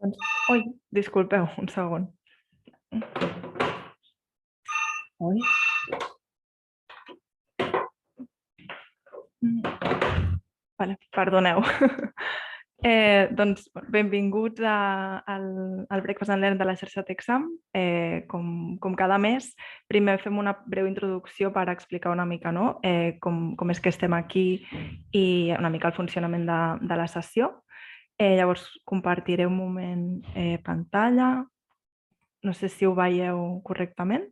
Ui, disculpeu, un segon. Ui. Vale, perdoneu. Doncs benvinguts al Breakfast and Learn de la xarxa Texam. Com cada mes, primer fem una breu introducció per explicar una mica com és que estem aquí i una mica el funcionament de la sessió. Llavors compartiré un moment pantalla. No sé si ho veieu correctament.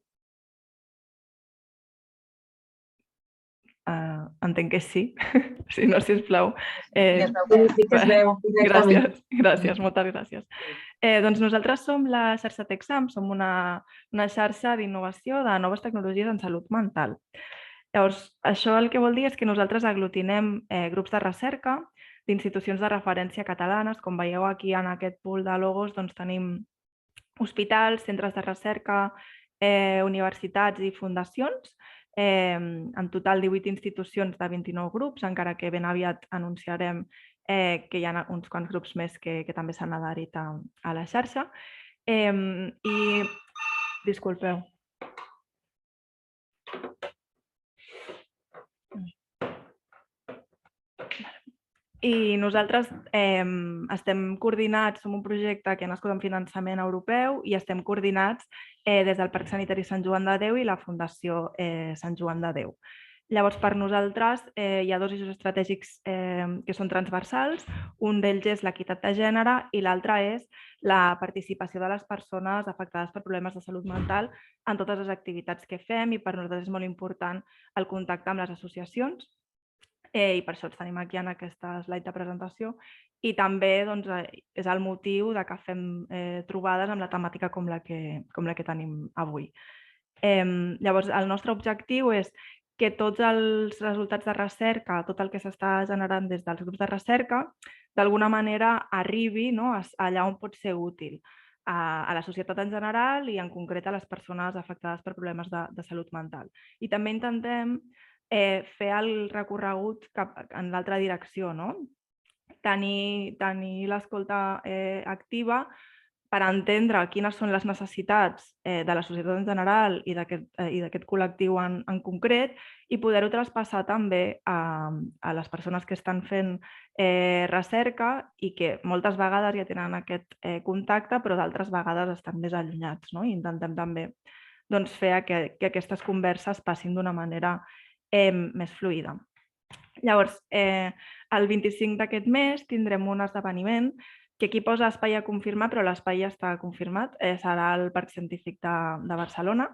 Entenc que sí. Si no, sisplau. Sí que es veu directament. Gràcies, moltes gràcies. Doncs nosaltres som la xarxa Texam, som una xarxa d'innovació de noves tecnologies en salut mental. Llavors, això el que vol dir és que nosaltres aglutinem grups de recerca d'institucions de referència catalanes. Com veieu aquí en aquest pool de logos, doncs tenim hospitals, centres de recerca, universitats i fundacions. En total 18 institucions de 29 grups, encara que ben aviat anunciarem que hi ha uns quants grups més que també s'han adherit a la xarxa. I disculpeu. I nosaltres estem coordinats, som un projecte que ha nascut amb finançament europeu i estem coordinats des del Parc Sanitari Sant Joan de Déu i la Fundació Sant Joan de Déu. Llavors, per nosaltres hi ha dos eixos estratègics que són transversals. Un d'ells és l'equitat de gènere i l'altre és la participació de les persones afectades per problemes de salut mental en totes les activitats que fem, i per nosaltres és molt important el contacte amb les associacions. I per això els tenim aquí en aquesta slide de presentació, i també és el motiu de que fem trobades amb la temàtica com la que tenim avui. Llavors, el nostre objectiu és que tots els resultats de recerca, tot el que s'està generant des dels grups de recerca, d'alguna manera arribi allà on pot ser útil a la societat en general i en concret a les persones afectades per problemes de salut mental. I també intentem fer el recorregut en l'altra direcció, tenir l'escolta activa per entendre quines són les necessitats de la societat en general i d'aquest col·lectiu en concret, i poder-ho traspassar també a les persones que estan fent recerca i que moltes vegades ja tenen aquest contacte, però d'altres vegades estan més allunyats. I intentem també fer que aquestes converses passin d'una manera més fluida. Llavors, el 25 d'aquest mes tindrem un esdeveniment que aquí posa espai a confirmar, però l'espai ja està confirmat. Serà al Parc Científic de Barcelona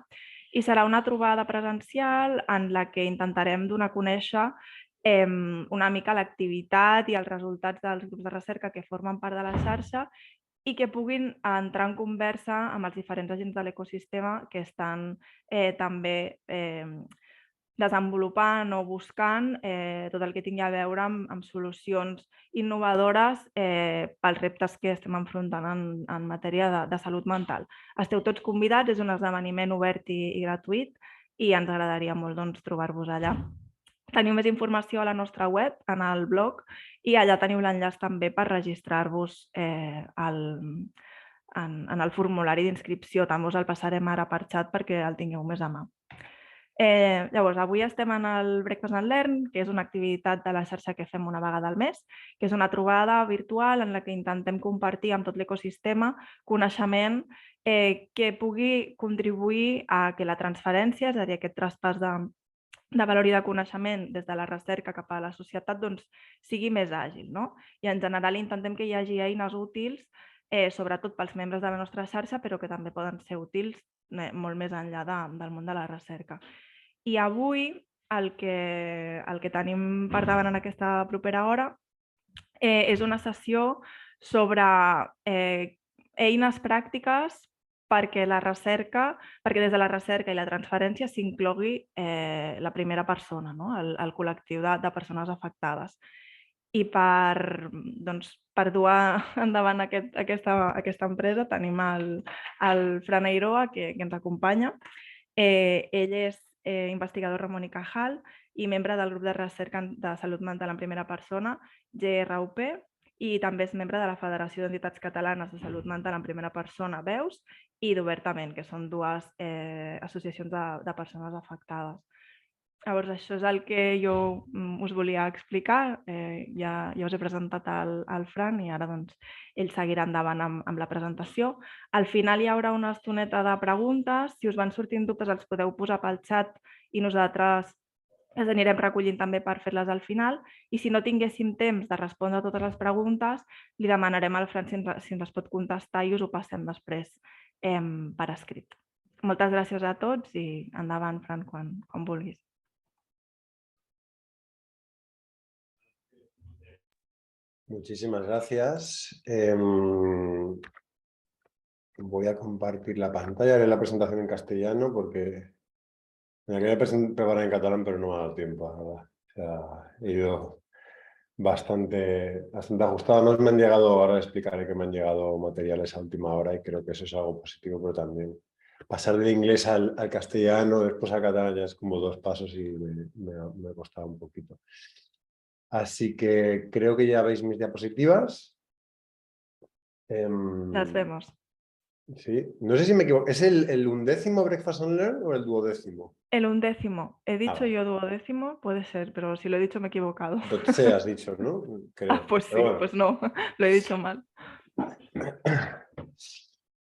i serà una trobada presencial en la que intentarem donar a conèixer una mica l'activitat i els resultats dels grups de recerca que formen part de la xarxa i que puguin entrar en conversa amb els diferents agents de l'ecosistema que estan també desenvolupant o buscant tot el que tingui a veure amb solucions innovadores pels reptes que estem enfrontant en matèria de salut mental. Esteu tots convidats, és un esdeveniment obert i gratuït i ens agradaria molt trobar-vos allà. Teniu més informació a la nostra web, en el blog, i allà teniu l'enllaç també per registrar-vos en el formulari d'inscripció. També us el passarem ara per xat perquè el tingueu més a mà. Llavors, avui estem en el Breakfast and Learn, que és una activitat de la xarxa que fem una vegada al mes, que és una trobada virtual en la que intentem compartir amb tot l'ecosistema coneixement que pugui contribuir a que la transferència, és a dir, aquest traspàs de valor i de coneixement des de la recerca cap a la societat sigui més àgil. I en general intentem que hi hagi eines útils, sobretot pels membres de la nostra xarxa, però que també poden ser útils molt més enllà del món de la recerca. I avui el que tenim per davant en aquesta propera hora és una sessió sobre eines pràctiques perquè des de la recerca i la transferència s'inclogui la primera persona, el col·lectiu de persones afectades. I per dur endavant aquesta empresa tenim el Fran Eiroa, que ens acompanya. Ell és investigador Ramon i Cajal i membre del grup de recerca de salut mental en primera persona, GRUP, i també és membre de la Federació d'Entitats Catalanes de Salut Mental en Primera Persona, Veus, i d'Obertament, que són dues associacions de persones afectades. Llavors, això és el que jo us volia explicar. Ja us he presentat al Fran i ara doncs, ell seguirà endavant amb la presentació. Al final hi haurà una estoneta de preguntes. Si us van sortint dubtes els podeu posar pel xat i nosaltres les anirem recollint també per fer-les al final. I si no tinguéssim temps de respondre a totes les preguntes, li demanarem al Fran si ens les pot contestar i us ho passem després per escrit. Moltes gràcies a tots i endavant, Fran, quan vulguis. Muchísimas gracias. Voy a compartir la pantalla, haré la presentación en castellano porque me la quería preparar en catalán, pero no me ha dado tiempo, la verdad. O sea, he ido bastante ajustado. No me han llegado, ahora explicaré que me han llegado materiales a última hora y creo que eso es algo positivo, pero también pasar del inglés al castellano, después al catalán ya es como 2 pasos y me ha costado un poquito. Así que creo que ya veis mis diapositivas. Las vemos. Sí, no sé si me equivoco. ¿Es el 11º Breakfast and Learn o el 12º? El 11º. He dicho yo 12º, puede ser, pero si lo he dicho me he equivocado. 12 has dicho, ¿no? Creo. Pues sí, bueno. Pues no, lo he dicho mal.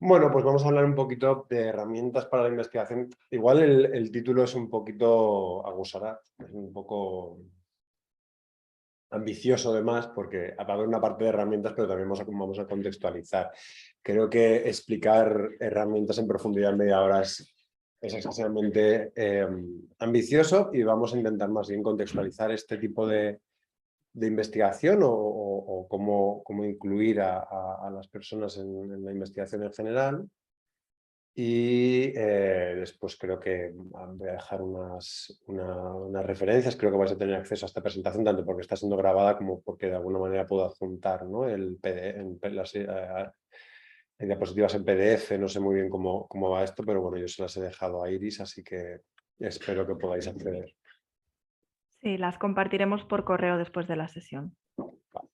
Bueno, pues vamos a hablar un poquito de herramientas para la investigación. Igual el título es un poquito aguzará, es un poco ambicioso además, porque va a haber una parte de herramientas, pero también vamos a contextualizar. Creo que explicar herramientas en profundidad en media hora es excesivamente ambicioso y vamos a intentar más bien contextualizar este tipo de investigación o cómo incluir a las personas en la investigación en general. Y después creo que voy a dejar unas referencias. Creo que vais a tener acceso a esta presentación tanto porque está siendo grabada como porque de alguna manera puedo adjuntar, ¿no? Las diapositivas en PDF. No sé muy bien cómo va esto, pero bueno, yo se las he dejado a Iris, así que espero que podáis acceder. Sí, las compartiremos por correo después de la sesión. Vale.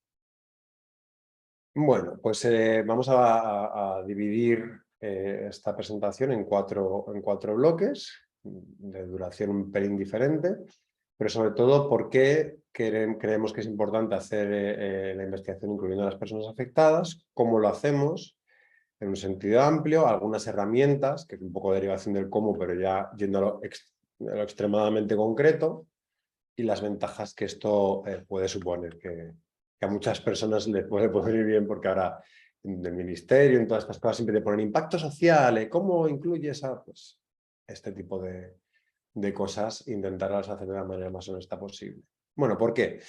Bueno, pues vamos a dividir esta presentación en cuatro bloques de duración un pelín diferente, pero sobre todo porque creemos que es importante hacer la investigación incluyendo a las personas afectadas, cómo lo hacemos en un sentido amplio, algunas herramientas, que es un poco derivación del cómo, pero ya yendo a lo extremadamente concreto, y las ventajas que esto puede suponer, que a muchas personas les puede ir bien, porque ahora en el ministerio, en todas estas cosas, siempre te ponen impacto social, ¿cómo incluyes pues, este tipo de cosas? Intentarlas hacer de la manera más honesta posible. Bueno, ¿por qué?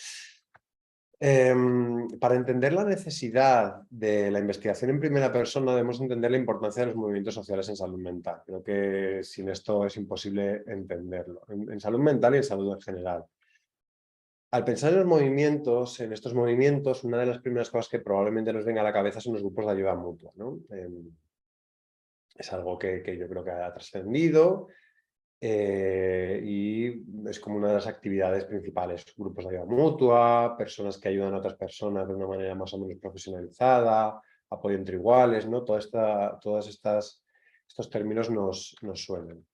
Para entender la necesidad de la investigación en primera persona debemos entender la importancia de los movimientos sociales en salud mental. Creo que sin esto es imposible entenderlo, en salud mental y en salud en general. Al pensar en los movimientos, en estos movimientos, una de las primeras cosas que probablemente nos venga a la cabeza son los grupos de ayuda mutua, ¿no? Es algo que yo creo que ha trascendido y es como una de las actividades principales. Grupos de ayuda mutua, personas que ayudan a otras personas de una manera más o menos profesionalizada, apoyo entre iguales, ¿no? Todos estos términos nos suenan.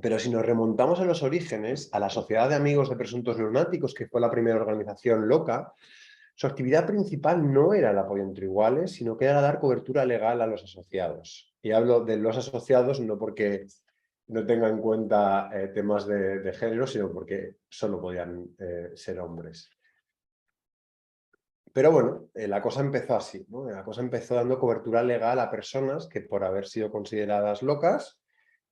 Pero si nos remontamos a los orígenes, a la Sociedad de Amigos de Presuntos Lunáticos, que fue la primera organización loca, su actividad principal no era el apoyo entre iguales, sino que era dar cobertura legal a los asociados. Y hablo de los asociados no porque no tenga en cuenta temas de género, sino porque solo podían ser hombres. Pero bueno, la cosa empezó así, ¿no? La cosa empezó dando cobertura legal a personas que por haber sido consideradas locas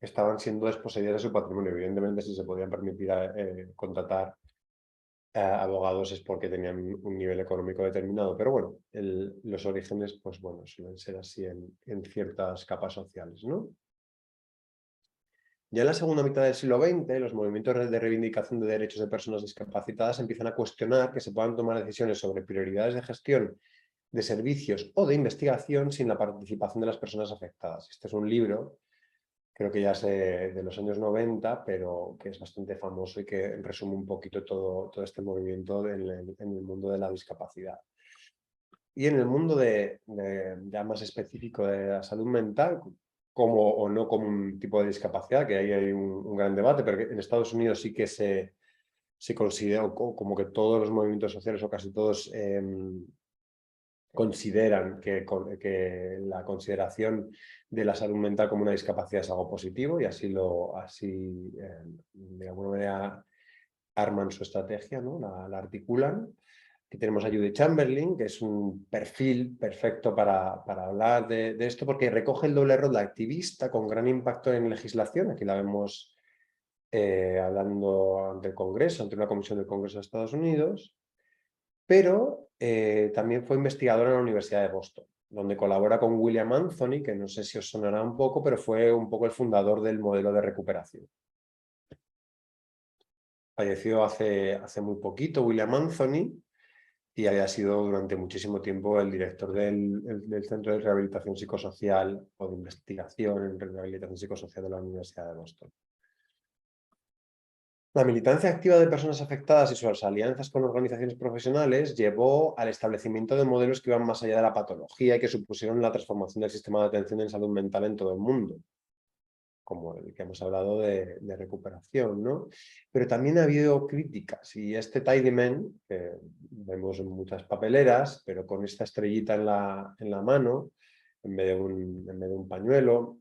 estaban siendo desposeídas de su patrimonio. Evidentemente, si se podían permitir contratar abogados es porque tenían un nivel económico determinado. Pero bueno, los orígenes, pues bueno, suelen ser así en ciertas capas sociales, ¿no? Ya en la segunda mitad del siglo XX, los movimientos de reivindicación de derechos de personas discapacitadas empiezan a cuestionar que se puedan tomar decisiones sobre prioridades de gestión de servicios o de investigación sin la participación de las personas afectadas. Este es un libro creo que ya es de los años 90, pero que es bastante famoso y que resume un poquito todo este movimiento en el mundo de la discapacidad. Y en el mundo ya más específico de la salud mental, como o no como un tipo de discapacidad, que ahí hay un gran debate, pero que en Estados Unidos sí que se considera como que todos los movimientos sociales o casi todos consideran que la consideración de la salud mental como una discapacidad es algo positivo y así de alguna manera arman su estrategia, ¿no? La articulan. Aquí tenemos a Judy Chamberlain, que es un perfil perfecto para hablar de esto, porque recoge el doble rol de activista con gran impacto en legislación. Aquí la vemos hablando ante el Congreso, ante una comisión del Congreso de Estados Unidos, pero también fue investigadora en la Universidad de Boston, donde colabora con William Anthony, que no sé si os sonará un poco, pero fue un poco el fundador del modelo de recuperación. Falleció hace muy poquito William Anthony y había sido durante muchísimo tiempo el director del Centro de Rehabilitación Psicosocial o de Investigación en Rehabilitación Psicosocial de la Universidad de Boston. La militancia activa de personas afectadas y sus alianzas con organizaciones profesionales llevó al establecimiento de modelos que iban más allá de la patología y que supusieron la transformación del sistema de atención en salud mental en todo el mundo, como el que hemos hablado de recuperación, ¿no? Pero también ha habido críticas y este Tidyman, que vemos en muchas papeleras, pero con esta estrellita en la mano, en vez de un pañuelo,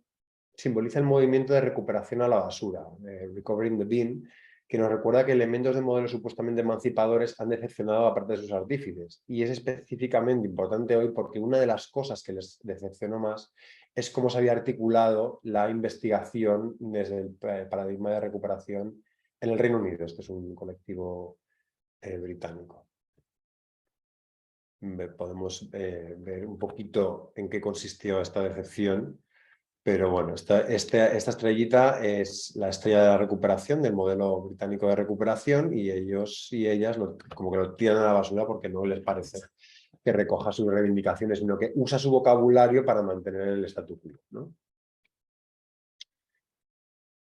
simboliza el movimiento de recuperación a la basura, Recovering the Bin, que nos recuerda que elementos de modelos supuestamente emancipadores han decepcionado a parte de sus artífices. Y es específicamente importante hoy porque una de las cosas que les decepcionó más es cómo se había articulado la investigación desde el paradigma de recuperación en el Reino Unido. Este es un colectivo británico. Podemos ver un poquito en qué consistió esta decepción. Pero bueno, esta estrellita es la estrella de la recuperación, del modelo británico de recuperación, y ellos y ellas como que lo tiran a la basura porque no les parece que recoja sus reivindicaciones, sino que usa su vocabulario para mantener el statu quo, ¿no?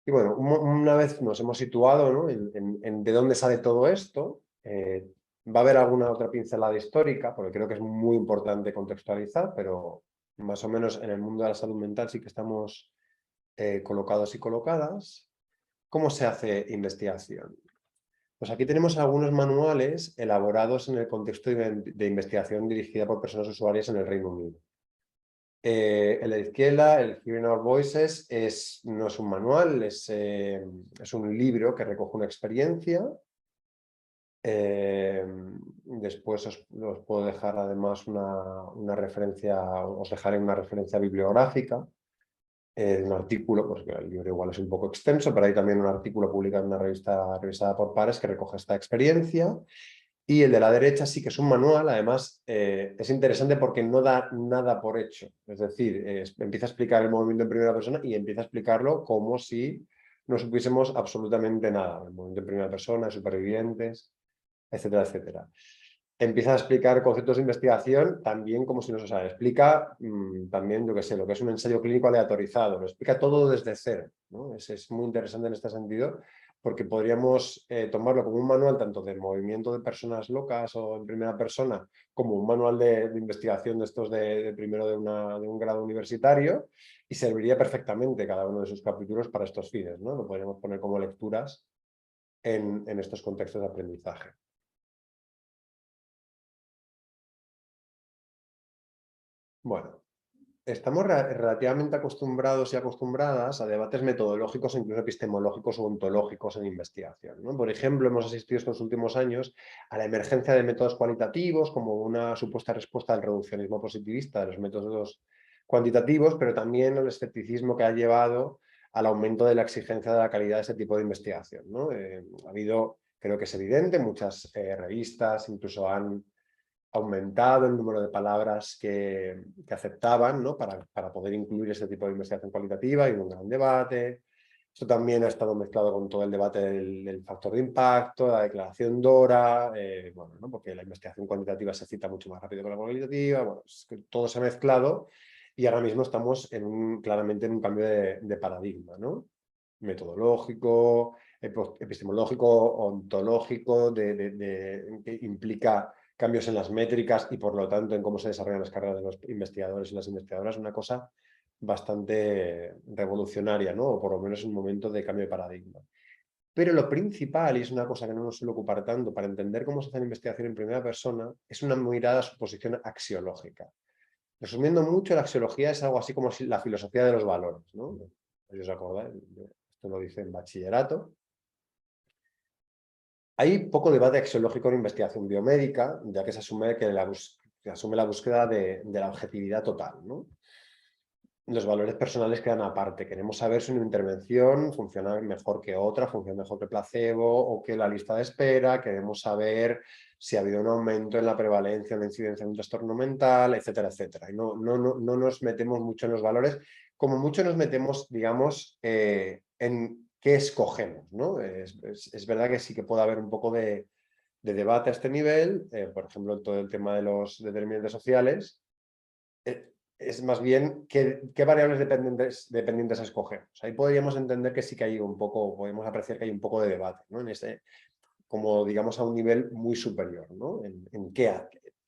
Y bueno, una vez nos hemos situado, ¿no?, en de dónde sale todo esto, va a haber alguna otra pincelada histórica, porque creo que es muy importante contextualizar, pero más o menos en el mundo de la salud mental sí que estamos colocados y colocadas. ¿Cómo se hace investigación? Pues aquí tenemos algunos manuales elaborados en el contexto de investigación dirigida por personas usuarias en el Reino Unido. En la izquierda, el Hearing Our Voices no es un manual, es un libro que recoge una experiencia. Después os puedo dejar además una referencia, os dejaré una referencia bibliográfica. Un artículo, pues el libro igual es un poco extenso, pero hay también un artículo publicado en una revista revisada por pares que recoge esta experiencia. Y el de la derecha sí que es un manual, además es interesante porque no da nada por hecho. Es decir, empieza a explicar el movimiento en primera persona y empieza a explicarlo como si no supiésemos absolutamente nada. El movimiento en primera persona, supervivientes, etcétera, etcétera. Empieza a explicar conceptos de investigación también como si no se sabe. Explica también, yo qué sé, lo que es un ensayo clínico aleatorizado. Lo explica todo desde cero, ¿no? Es muy interesante en este sentido porque podríamos tomarlo como un manual tanto de movimiento de personas locas o en primera persona como un manual de investigación de estos de primero de un grado universitario y serviría perfectamente cada uno de sus capítulos para estos fines, ¿no? Lo podríamos poner como lecturas en estos contextos de aprendizaje. Bueno, estamos relativamente acostumbrados y acostumbradas a debates metodológicos e incluso epistemológicos o ontológicos en investigación, ¿no? Por ejemplo, hemos asistido estos últimos años a la emergencia de métodos cualitativos como una supuesta respuesta al reduccionismo positivista de los métodos cuantitativos, pero también al escepticismo que ha llevado al aumento de la exigencia de la calidad de ese tipo de investigación, ¿no? Ha habido, creo que es evidente, muchas revistas incluso han aumentado el número de palabras que aceptaban, ¿no?, para poder incluir este tipo de investigación cualitativa y un gran debate. Esto también ha estado mezclado con todo el debate del factor de impacto, la declaración DORA, bueno, ¿no?, porque la investigación cuantitativa se cita mucho más rápido que la cualitativa. Bueno, es que todo se ha mezclado Y ahora mismo estamos claramente en un cambio de paradigma, ¿no? Metodológico, epistemológico, ontológico, que implica cambios en las métricas y por lo tanto en cómo se desarrollan las carreras de los investigadores y las investigadoras, una cosa bastante revolucionaria, ¿no? O por lo menos un momento de cambio de paradigma. Pero lo principal, y es una cosa que no nos suele ocupar tanto, para entender cómo se hace la investigación en primera persona, es una mirada a su posición axiológica. Resumiendo mucho, la axiología es algo así como la filosofía de los valores, ¿no? ¿Os acordáis? Esto lo dice en bachillerato. Hay poco debate axiológico en investigación biomédica, ya que se asume la búsqueda de la objetividad total, ¿no? Los valores personales quedan aparte. Queremos saber si una intervención funciona mejor que otra, funciona mejor que el placebo o que la lista de espera. Queremos saber si ha habido un aumento en la prevalencia o la incidencia de un trastorno mental, etcétera, etcétera. Y no nos metemos mucho en los valores, como mucho nos metemos, digamos, en qué escogemos, ¿no? Es verdad que sí que puede haber un poco de debate a este nivel, por ejemplo, en todo el tema de los determinantes sociales. Es más bien qué variables dependientes escogemos. Ahí podríamos entender que sí que hay un poco, podemos apreciar que hay un poco de debate, ¿no? En ese, como digamos a un nivel muy superior, ¿no? En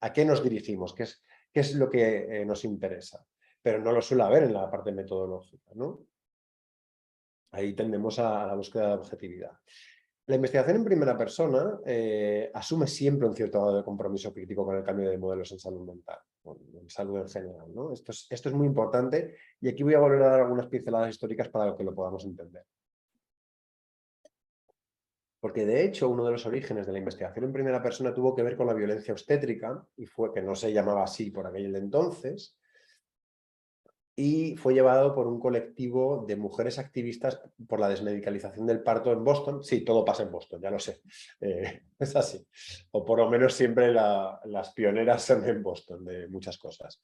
a qué nos dirigimos, qué es lo que nos interesa. Pero no lo suele haber en la parte metodológica, ¿no? Ahí tendemos a la búsqueda de objetividad. La investigación en primera persona asume siempre un cierto grado de compromiso crítico con el cambio de modelos en salud mental, en salud en general, ¿no? Esto es muy importante y aquí voy a volver a dar algunas pinceladas históricas para que lo podamos entender. Porque de hecho uno de los orígenes de la investigación en primera persona tuvo que ver con la violencia obstétrica y fue que no se llamaba así por aquel entonces, y fue llevado por un colectivo de mujeres activistas por la desmedicalización del parto en Boston. Sí, todo pasa en Boston, ya lo sé. Es así. O por lo menos siempre las pioneras son en Boston de muchas cosas.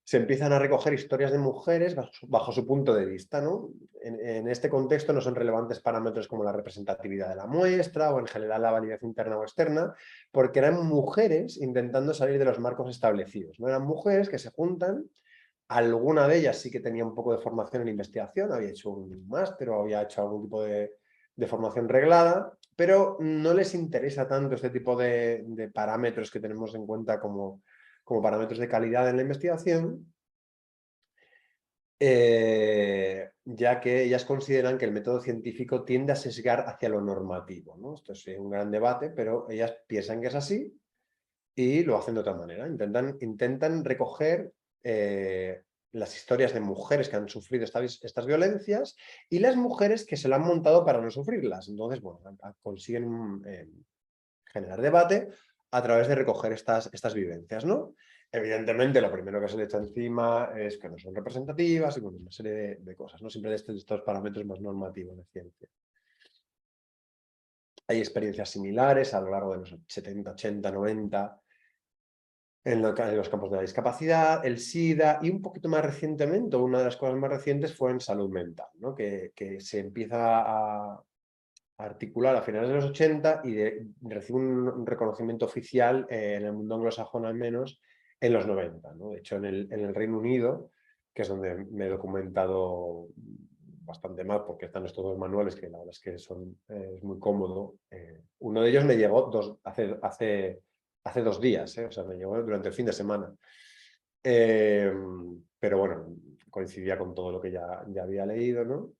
Se empiezan a recoger historias de mujeres bajo su punto de vista, ¿no? En este contexto no son relevantes parámetros como la representatividad de la muestra o en general la validación interna o externa, porque eran mujeres intentando salir de los marcos establecidos, ¿no? Eran mujeres que se juntan. Alguna de ellas sí que tenía un poco de formación en investigación, había hecho un máster o había hecho algún tipo de formación reglada, pero no les interesa tanto este tipo de parámetros que tenemos en cuenta como parámetros de calidad en la investigación, ya que ellas consideran que el método científico tiende a sesgar hacia lo normativo, ¿no? Esto es un gran debate, pero ellas piensan que es así y lo hacen de otra manera. Intentan recoger las historias de mujeres que han sufrido estas violencias y las mujeres que se lo han montado para no sufrirlas. Entonces, bueno, consiguen generar debate a través de recoger estas vivencias, ¿no? Evidentemente, lo primero que se le echa encima es que no son representativas y bueno, una serie de cosas, ¿no? Siempre de estos parámetros más normativos de ciencia. Hay experiencias similares a lo largo de los 70, 80, 90, en los campos de la discapacidad, el SIDA y un poquito más recientemente, una de las cosas más recientes fue en salud mental, ¿no? que se empieza a articular a finales de los 80 y recibe un reconocimiento oficial en el mundo anglosajón al menos en los 90. ¿no? De hecho, en el Reino Unido, que es donde me he documentado bastante más porque están estos dos manuales que la verdad es que es muy cómodo. Uno de ellos me llegó hace 2 días, o sea, me llegó durante el fin de semana. Pero bueno, coincidía con todo lo que ya había leído, ¿no?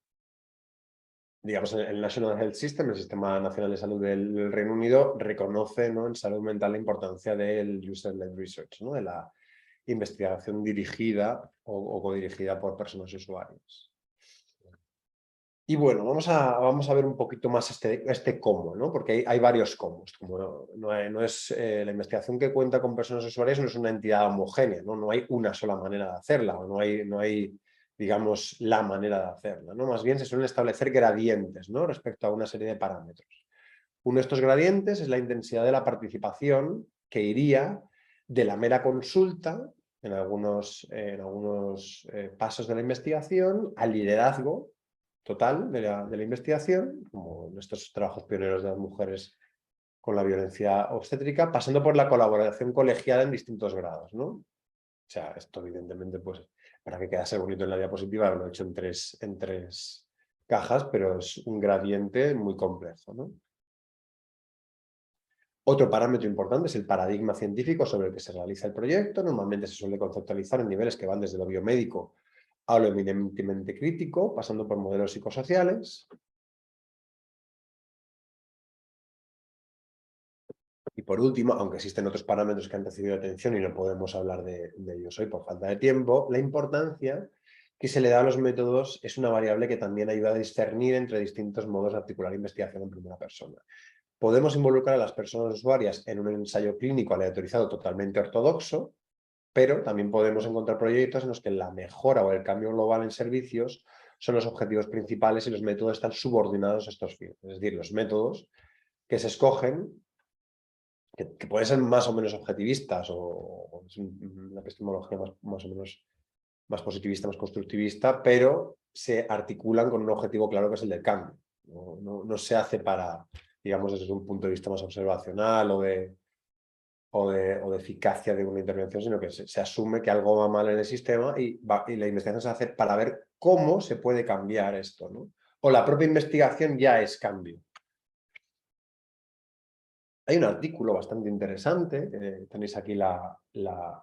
Digamos, el National Health System, el Sistema Nacional de Salud del Reino Unido, reconoce, ¿no? en salud mental la importancia del User-Led Research, ¿no? de la investigación dirigida o codirigida por personas usuarias. Y bueno, vamos a ver un poquito más este cómo, ¿no? Porque hay varios cómo. Como no es, la investigación que cuenta con personas usuarias no es una entidad homogénea, ¿no? No hay una sola manera de hacerla, o no hay, digamos, la manera de hacerla, ¿no? Más bien se suelen establecer gradientes, ¿no? Respecto a una serie de parámetros. Uno de estos gradientes es la intensidad de la participación, que iría de la mera consulta en algunos pasos de la investigación al liderazgo total de la investigación, como en estos trabajos pioneros de las mujeres con la violencia obstétrica, pasando por la colaboración colegiada en distintos grados, ¿no? O sea, esto evidentemente pues para que quedase bonito en la diapositiva, lo he hecho en tres cajas, pero es un gradiente muy complejo, ¿no? Otro parámetro importante es el paradigma científico sobre el que se realiza el proyecto. Normalmente se suele conceptualizar en niveles que van desde lo biomédico a lo eminentemente crítico, pasando por modelos psicosociales. Y por último, aunque existen otros parámetros que han recibido atención y no podemos hablar de ellos hoy por falta de tiempo, la importancia que se le da a los métodos es una variable que también ayuda a discernir entre distintos modos de articular investigación en primera persona. Podemos involucrar a las personas usuarias en un ensayo clínico aleatorizado totalmente ortodoxo, pero también podemos encontrar proyectos en los que la mejora o el cambio global en servicios son los objetivos principales y los métodos están subordinados a estos fines. Es decir, los métodos que se escogen, que pueden ser más o menos objetivistas o es una epistemología más o menos más positivista, más constructivista, pero se articulan con un objetivo claro que es el del cambio. No se hace para, digamos, desde un punto de vista más observacional o de eficacia de una intervención, sino que se asume que algo va mal en el sistema y la investigación se hace para ver cómo se puede cambiar esto, ¿no? O la propia investigación ya es cambio. Hay un artículo bastante interesante, tenéis aquí la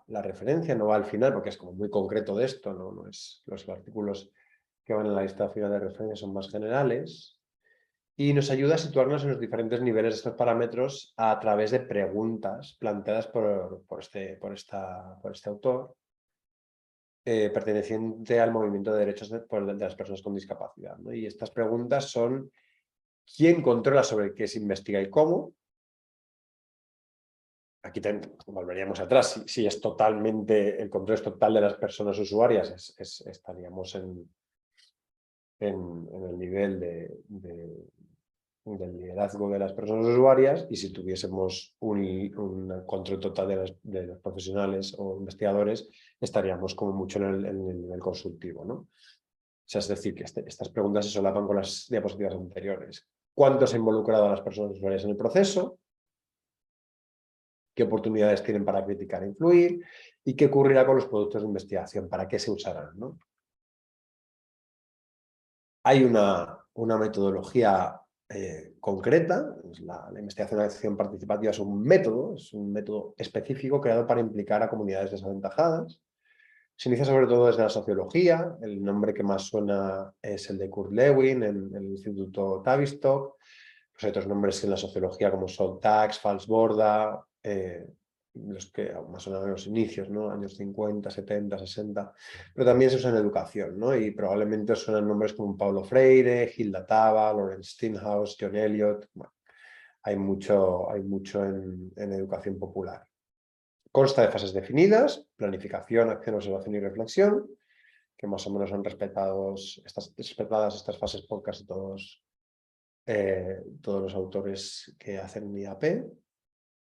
referencia, no va al final porque es como muy concreto de esto, no es, los artículos que van en la lista final de referencia son más generales, y nos ayuda a situarnos en los diferentes niveles de estos parámetros a través de preguntas planteadas por este autor, perteneciente al movimiento de derechos de las personas con discapacidad, ¿no? Y estas preguntas son: ¿quién controla sobre qué se investiga y cómo? Aquí volveríamos atrás, si es totalmente, el control es total de las personas usuarias, estaríamos en el nivel del liderazgo de las personas usuarias, y si tuviésemos un control total de los profesionales o investigadores, estaríamos como mucho en el nivel consultivo, ¿no? O sea, es decir, que estas preguntas se solapan con las diapositivas anteriores. ¿Cuánto se ha involucrado a las personas usuarias en el proceso? ¿Qué oportunidades tienen para criticar e influir? ¿Y qué ocurrirá con los productos de investigación? ¿Para qué se usarán, ¿no? Hay una metodología concreta. La investigación de acción participativa es un método específico creado para implicar a comunidades desaventajadas. Se inicia sobre todo desde la sociología. El nombre que más suena es el de Kurt Lewin en el Instituto Tavistock. Pues hay otros nombres en la sociología como Soltax, Falsborda, los que más son los inicios, ¿no? Años 50, 70, 60, pero también se usa en educación, ¿no? Y probablemente os suenan nombres como Paulo Freire, Hilda Taba, Lawrence Steinhaus, John Eliot. Bueno, hay mucho en educación popular. Consta de fases definidas: planificación, acción, observación y reflexión, que más o menos son respetadas estas fases por casi todos los autores que hacen un IAP.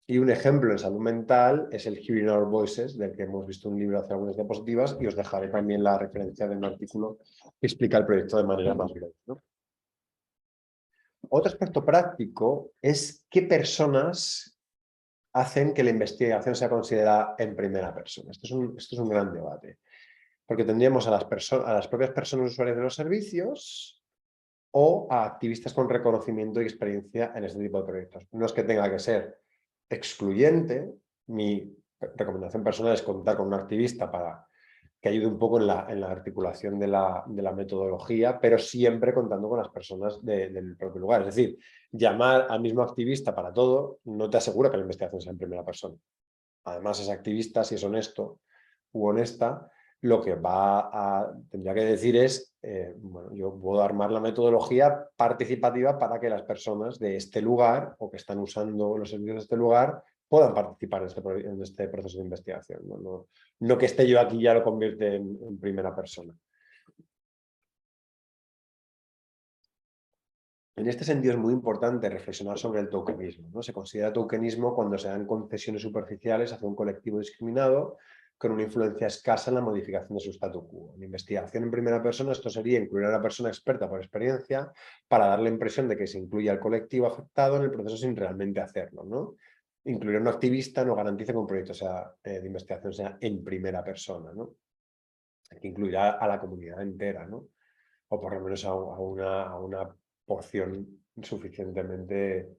Y un ejemplo en salud mental es el Hearing Our Voices, del que hemos visto un libro hace algunas diapositivas, y os dejaré también la referencia de un artículo que explica el proyecto de manera más breve, ¿no? Otro aspecto práctico es qué personas hacen que la investigación sea considerada en primera persona. Esto es un gran debate, porque tendríamos a las propias personas usuarias de los servicios o a activistas con reconocimiento y experiencia en este tipo de proyectos. No es que tenga que ser excluyente. Mi recomendación personal es contar con un activista para que ayude un poco en la articulación de la metodología, pero siempre contando con las personas del propio lugar. Es decir, llamar al mismo activista para todo no te asegura que la investigación sea en primera persona. Además, ese activista, si es honesto u honesta, lo que tendría que decir es, bueno, yo puedo armar la metodología participativa para que las personas de este lugar o que están usando los servicios de este lugar puedan participar en este proceso de investigación. No que esté yo aquí ya lo convierte en primera persona. En este sentido es muy importante reflexionar sobre el tokenismo, ¿no? Se considera tokenismo cuando se dan concesiones superficiales hacia un colectivo discriminado con una influencia escasa en la modificación de su statu quo. En investigación en primera persona, esto sería incluir a una persona experta por experiencia para dar la impresión de que se incluye al colectivo afectado en el proceso sin realmente hacerlo, ¿no? Incluir a un activista no garantiza que un proyecto de investigación sea en primera persona, ¿no? que incluirá a la comunidad entera, ¿no? O por lo menos a una porción suficientemente,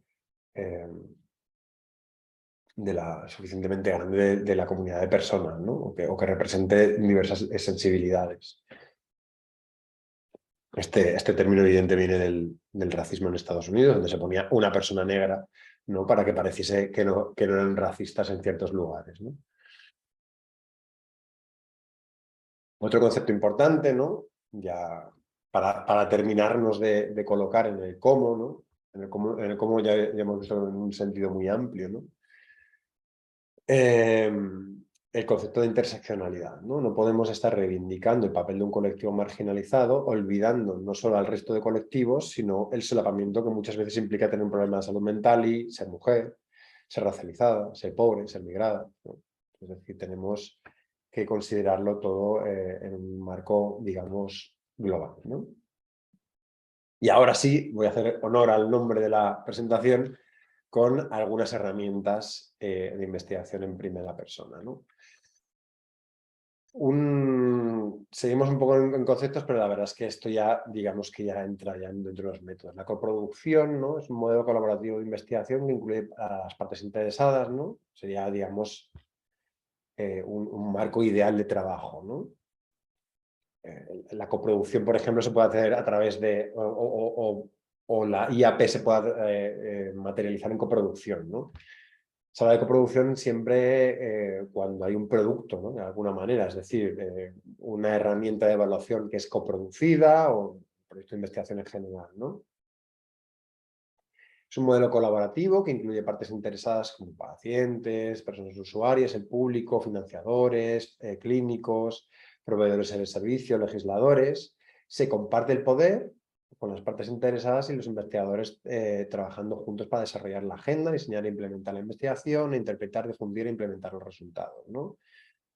suficientemente grande de la comunidad de personas, ¿no? O que represente diversas sensibilidades. Este término evidente viene del racismo en Estados Unidos, donde se ponía una persona negra, ¿no? Para que pareciese que no eran racistas en ciertos lugares, ¿no? Otro concepto importante, ¿no? Ya para terminarnos de colocar en el cómo, ¿no? En el cómo ya hemos visto en un sentido muy amplio, ¿no? El concepto de interseccionalidad, ¿no? No podemos estar reivindicando el papel de un colectivo marginalizado, olvidando no solo al resto de colectivos, sino el solapamiento que muchas veces implica tener un problema de salud mental y ser mujer, ser racializada, ser pobre, ser migrada, ¿no? Es decir, tenemos que considerarlo todo en un marco, digamos, global, ¿no? Y ahora sí, voy a hacer honor al nombre de la presentación con algunas herramientas de investigación en primera persona, ¿no? Seguimos un poco en conceptos, pero la verdad es que esto ya, digamos que ya entra ya dentro de los métodos. La coproducción, ¿no? Es un modelo colaborativo de investigación que incluye a las partes interesadas, ¿no? Sería, digamos, un marco ideal de trabajo, ¿no? La coproducción, por ejemplo, se puede hacer a través de, o la IAP se puede materializar en coproducción, ¿no? Se habla de coproducción siempre cuando hay un producto, ¿no? De alguna manera, es decir, una herramienta de evaluación que es coproducida o un proyecto de investigación en general, ¿no? Es un modelo colaborativo que incluye partes interesadas como pacientes, personas usuarias, el público, financiadores, clínicos, proveedores de servicios, legisladores. Se comparte el poder con las partes interesadas y los investigadores trabajando juntos para desarrollar la agenda, diseñar e implementar la investigación, interpretar, difundir e implementar los resultados, ¿no?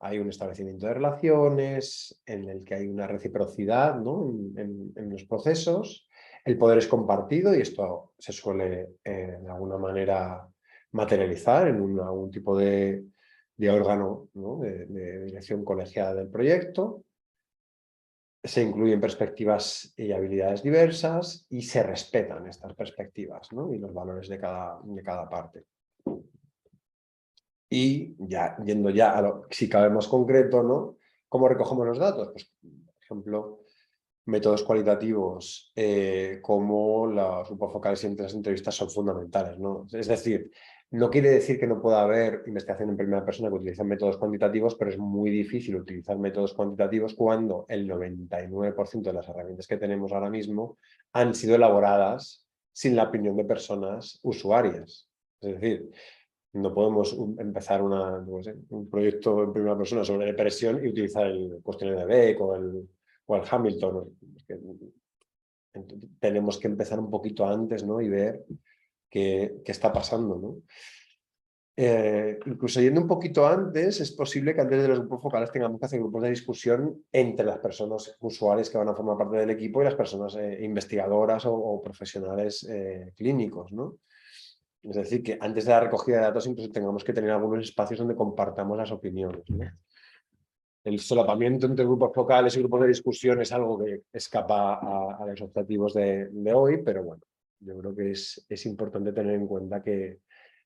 Hay un establecimiento de relaciones en el que hay una reciprocidad, ¿no? en los procesos. El poder es compartido y esto se suele de alguna manera materializar en algún tipo de órgano, ¿no? de dirección colegiada del proyecto. Se incluyen perspectivas y habilidades diversas y se respetan estas perspectivas, ¿no? Y los valores de cada parte. Y ya yendo ya a lo si cabe más concreto, ¿no? ¿Cómo recogemos los datos? Pues, por ejemplo, métodos cualitativos como los grupos focales y las entrevistas son fundamentales, ¿no? Es decir, no quiere decir que no pueda haber investigación en primera persona que utilice métodos cuantitativos, pero es muy difícil utilizar métodos cuantitativos cuando el 99% de las herramientas que tenemos ahora mismo han sido elaboradas sin la opinión de personas usuarias. Es decir, no podemos empezar un proyecto en primera persona sobre depresión y utilizar el cuestionario de Beck o el Hamilton. Tenemos que empezar un poquito antes, ¿no? Y ver qué está pasando, ¿no? Incluso yendo un poquito antes, es posible que antes de los grupos focales tengamos que hacer grupos de discusión entre las personas usuarias que van a formar parte del equipo y las personas investigadoras o profesionales clínicos, ¿no? Es decir, que antes de la recogida de datos incluso tengamos que tener algunos espacios donde compartamos las opiniones, ¿no? El solapamiento entre grupos focales y grupos de discusión es algo que escapa a los objetivos de hoy, pero bueno, yo creo que es importante tener en cuenta que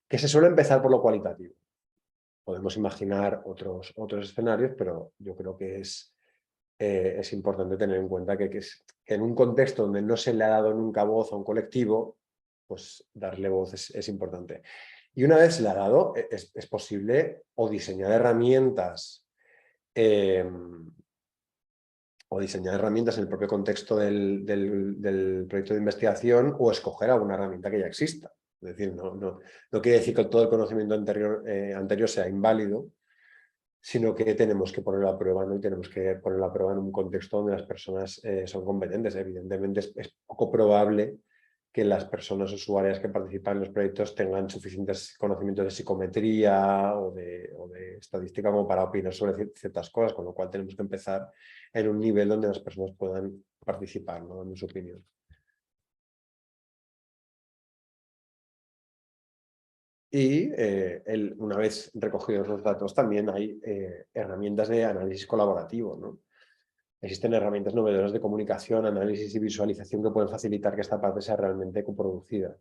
se suele empezar por lo cualitativo. Podemos imaginar otros escenarios, pero yo creo que es importante tener en cuenta que en un contexto donde no se le ha dado nunca voz a un colectivo, pues darle voz es importante. Y una vez se le ha dado, es posible o diseñar herramientas o diseñar herramientas en el propio contexto del proyecto de investigación o escoger alguna herramienta que ya exista. Es decir, no quiere decir que todo el conocimiento anterior sea inválido, sino que tenemos que ponerlo a prueba, ¿no? Y tenemos que ponerlo a prueba en un contexto donde las personas son competentes. Evidentemente es poco probable que las personas usuarias que participan en los proyectos tengan suficientes conocimientos de psicometría o de estadística como para opinar sobre ciertas cosas, con lo cual tenemos que empezar en un nivel donde las personas puedan participar, ¿no? Dando su opinión. Y una vez recogidos los datos también hay herramientas de análisis colaborativo, ¿no? existen herramientas novedosas de comunicación, análisis y visualización que pueden facilitar que esta parte sea realmente coproducida.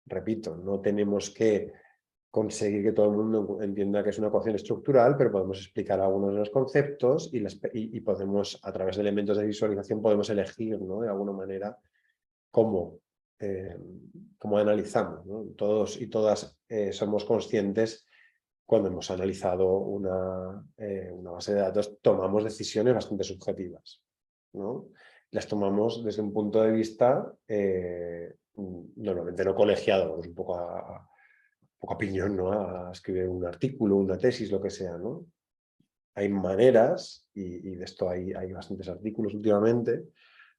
Repito, no tenemos que conseguir que todo el mundo entienda que es una ecuación estructural, pero podemos explicar algunos de los conceptos y podemos, a través de elementos de visualización, podemos elegir, ¿no?, de alguna manera cómo analizamos, ¿no? Todos y todas somos conscientes, cuando hemos analizado una base de datos, tomamos decisiones bastante subjetivas, ¿no? Las tomamos desde un punto de vista normalmente no colegiado, es un poco a piñón, ¿no?, a escribir un artículo, una tesis, lo que sea, ¿no? Hay maneras, y de esto hay bastantes artículos últimamente,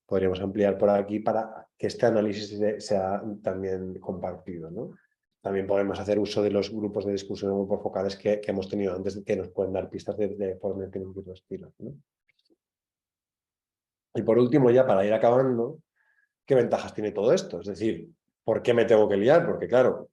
podríamos ampliar por aquí para que este análisis sea también compartido, ¿no? También podemos hacer uso de los grupos de discusión, grupos focales que hemos tenido antes, que nos pueden dar pistas de por dónde tenemos que ir los tiros, ¿no? Y por último, ya para ir acabando, ¿qué ventajas tiene todo esto? Es decir, ¿por qué me tengo que liar? Porque claro,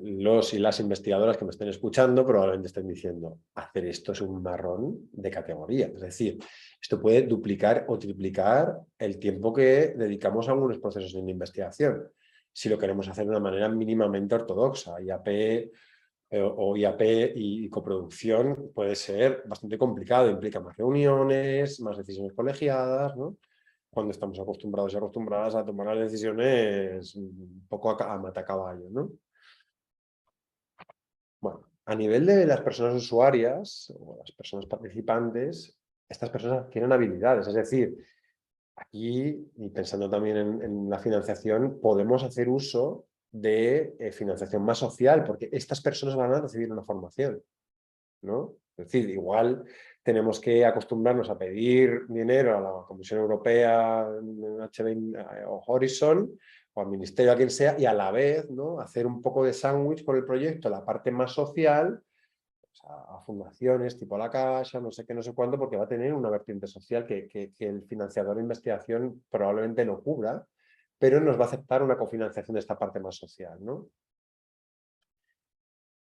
los y las investigadoras que me estén escuchando probablemente estén diciendo, hacer esto es un marrón de categoría. Es decir, esto puede duplicar o triplicar el tiempo que dedicamos a algunos procesos de investigación, si lo queremos hacer de una manera mínimamente ortodoxa. IAP o IAP y coproducción puede ser bastante complicado, implica más reuniones, más decisiones colegiadas, ¿no?, cuando estamos acostumbrados y acostumbradas a tomar las decisiones un poco a matacaballo, ¿no? Bueno, a nivel de las personas usuarias o las personas participantes, estas personas adquieren habilidades, es decir, aquí, y pensando también en la financiación, podemos hacer uso de financiación más social, porque estas personas van a recibir una formación, ¿no? Es decir, igual tenemos que acostumbrarnos a pedir dinero a la Comisión Europea, H20 o Horizon, o al Ministerio, a quien sea, y a la vez, ¿no?, hacer un poco de sándwich por el proyecto, la parte más social, o sea, a fundaciones tipo La Caixa, no sé qué, no sé cuándo, porque va a tener una vertiente social que el financiador de investigación probablemente no cubra, pero nos va a aceptar una cofinanciación de esta parte más social, ¿no?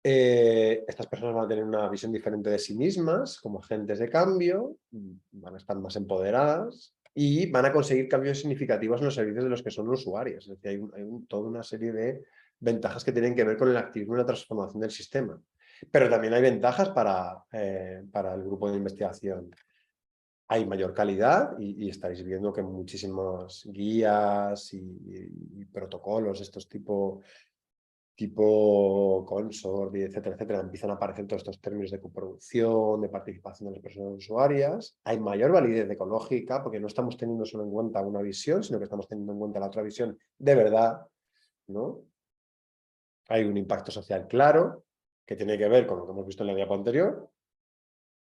Estas personas van a tener una visión diferente de sí mismas, como agentes de cambio, van a estar más empoderadas y van a conseguir cambios significativos en los servicios de los que son usuarios. Es decir, hay toda una serie de ventajas que tienen que ver con el activismo y la transformación del sistema. Pero también hay ventajas para el grupo de investigación. Hay mayor calidad y estaréis viendo que muchísimas guías y protocolos de estos tipo Consort, etcétera, etcétera, empiezan a aparecer todos estos términos de coproducción, de participación de las personas usuarias. Hay mayor validez ecológica porque no estamos teniendo solo en cuenta una visión, sino que estamos teniendo en cuenta la otra visión de verdad, ¿no? Hay un impacto social claro que tiene que ver con lo que hemos visto en la diapo anterior,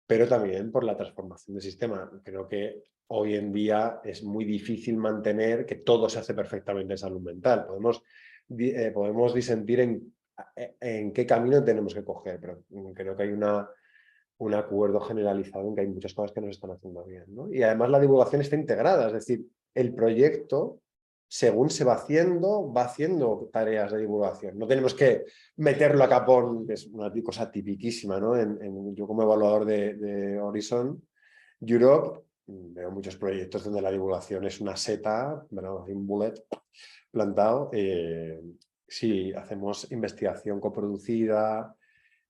pero también por la transformación del sistema. Creo que hoy en día es muy difícil mantener que todo se hace perfectamente en salud mental. Podemos disentir en qué camino tenemos que coger, pero creo que hay un acuerdo generalizado en que hay muchas cosas que no se están haciendo bien, ¿no? Y además la divulgación está integrada, es decir, el proyecto, según se va haciendo tareas de divulgación. No tenemos que meterlo a capón, que es una cosa tipiquísima, ¿no? Yo como evaluador de Horizon Europe veo muchos proyectos donde la divulgación es una seta, ¿verdad?, un bullet plantado. Si hacemos investigación coproducida,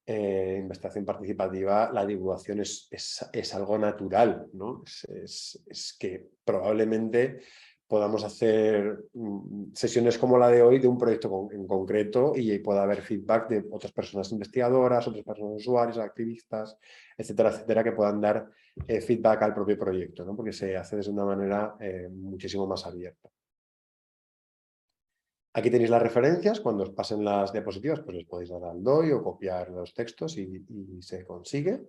investigación participativa, la divulgación es algo natural, ¿no? Es que probablemente podamos hacer sesiones como la de hoy de un proyecto en concreto y pueda haber feedback de otras personas investigadoras, otras personas usuarias, activistas, etcétera, etcétera, que puedan dar feedback al propio proyecto, ¿no? Porque se hace de una manera muchísimo más abierta. Aquí tenéis las referencias, cuando os pasen las diapositivas, pues les podéis dar al DOI o copiar los textos y se consigue.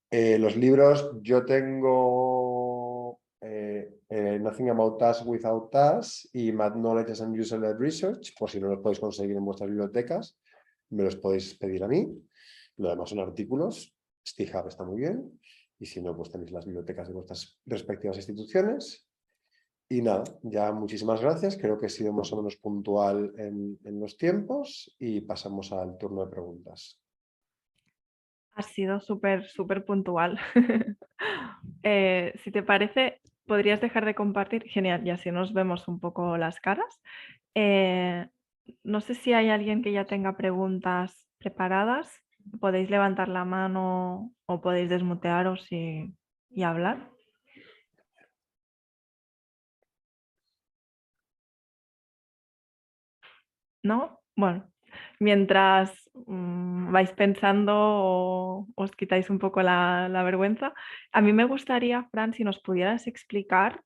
Los libros, yo tengo Nothing About Us Without Us y Mad Knowledge and User-Led Research, por si no los podéis conseguir en vuestras bibliotecas, me los podéis pedir a mí. Lo demás son artículos, SciHub está muy bien, y si no, pues tenéis las bibliotecas de vuestras respectivas instituciones. Y nada, ya muchísimas gracias. Creo que he sido más o menos puntual en los tiempos y pasamos al turno de preguntas. Ha sido súper puntual. Si te parece, podrías dejar de compartir. Genial, y así nos vemos un poco las caras. No sé si hay alguien que ya tenga preguntas preparadas. Podéis levantar la mano o podéis desmutearos y hablar. ¿No? Bueno, mientras vais pensando o os quitáis un poco la vergüenza, a mí me gustaría, Fran, si nos pudieras explicar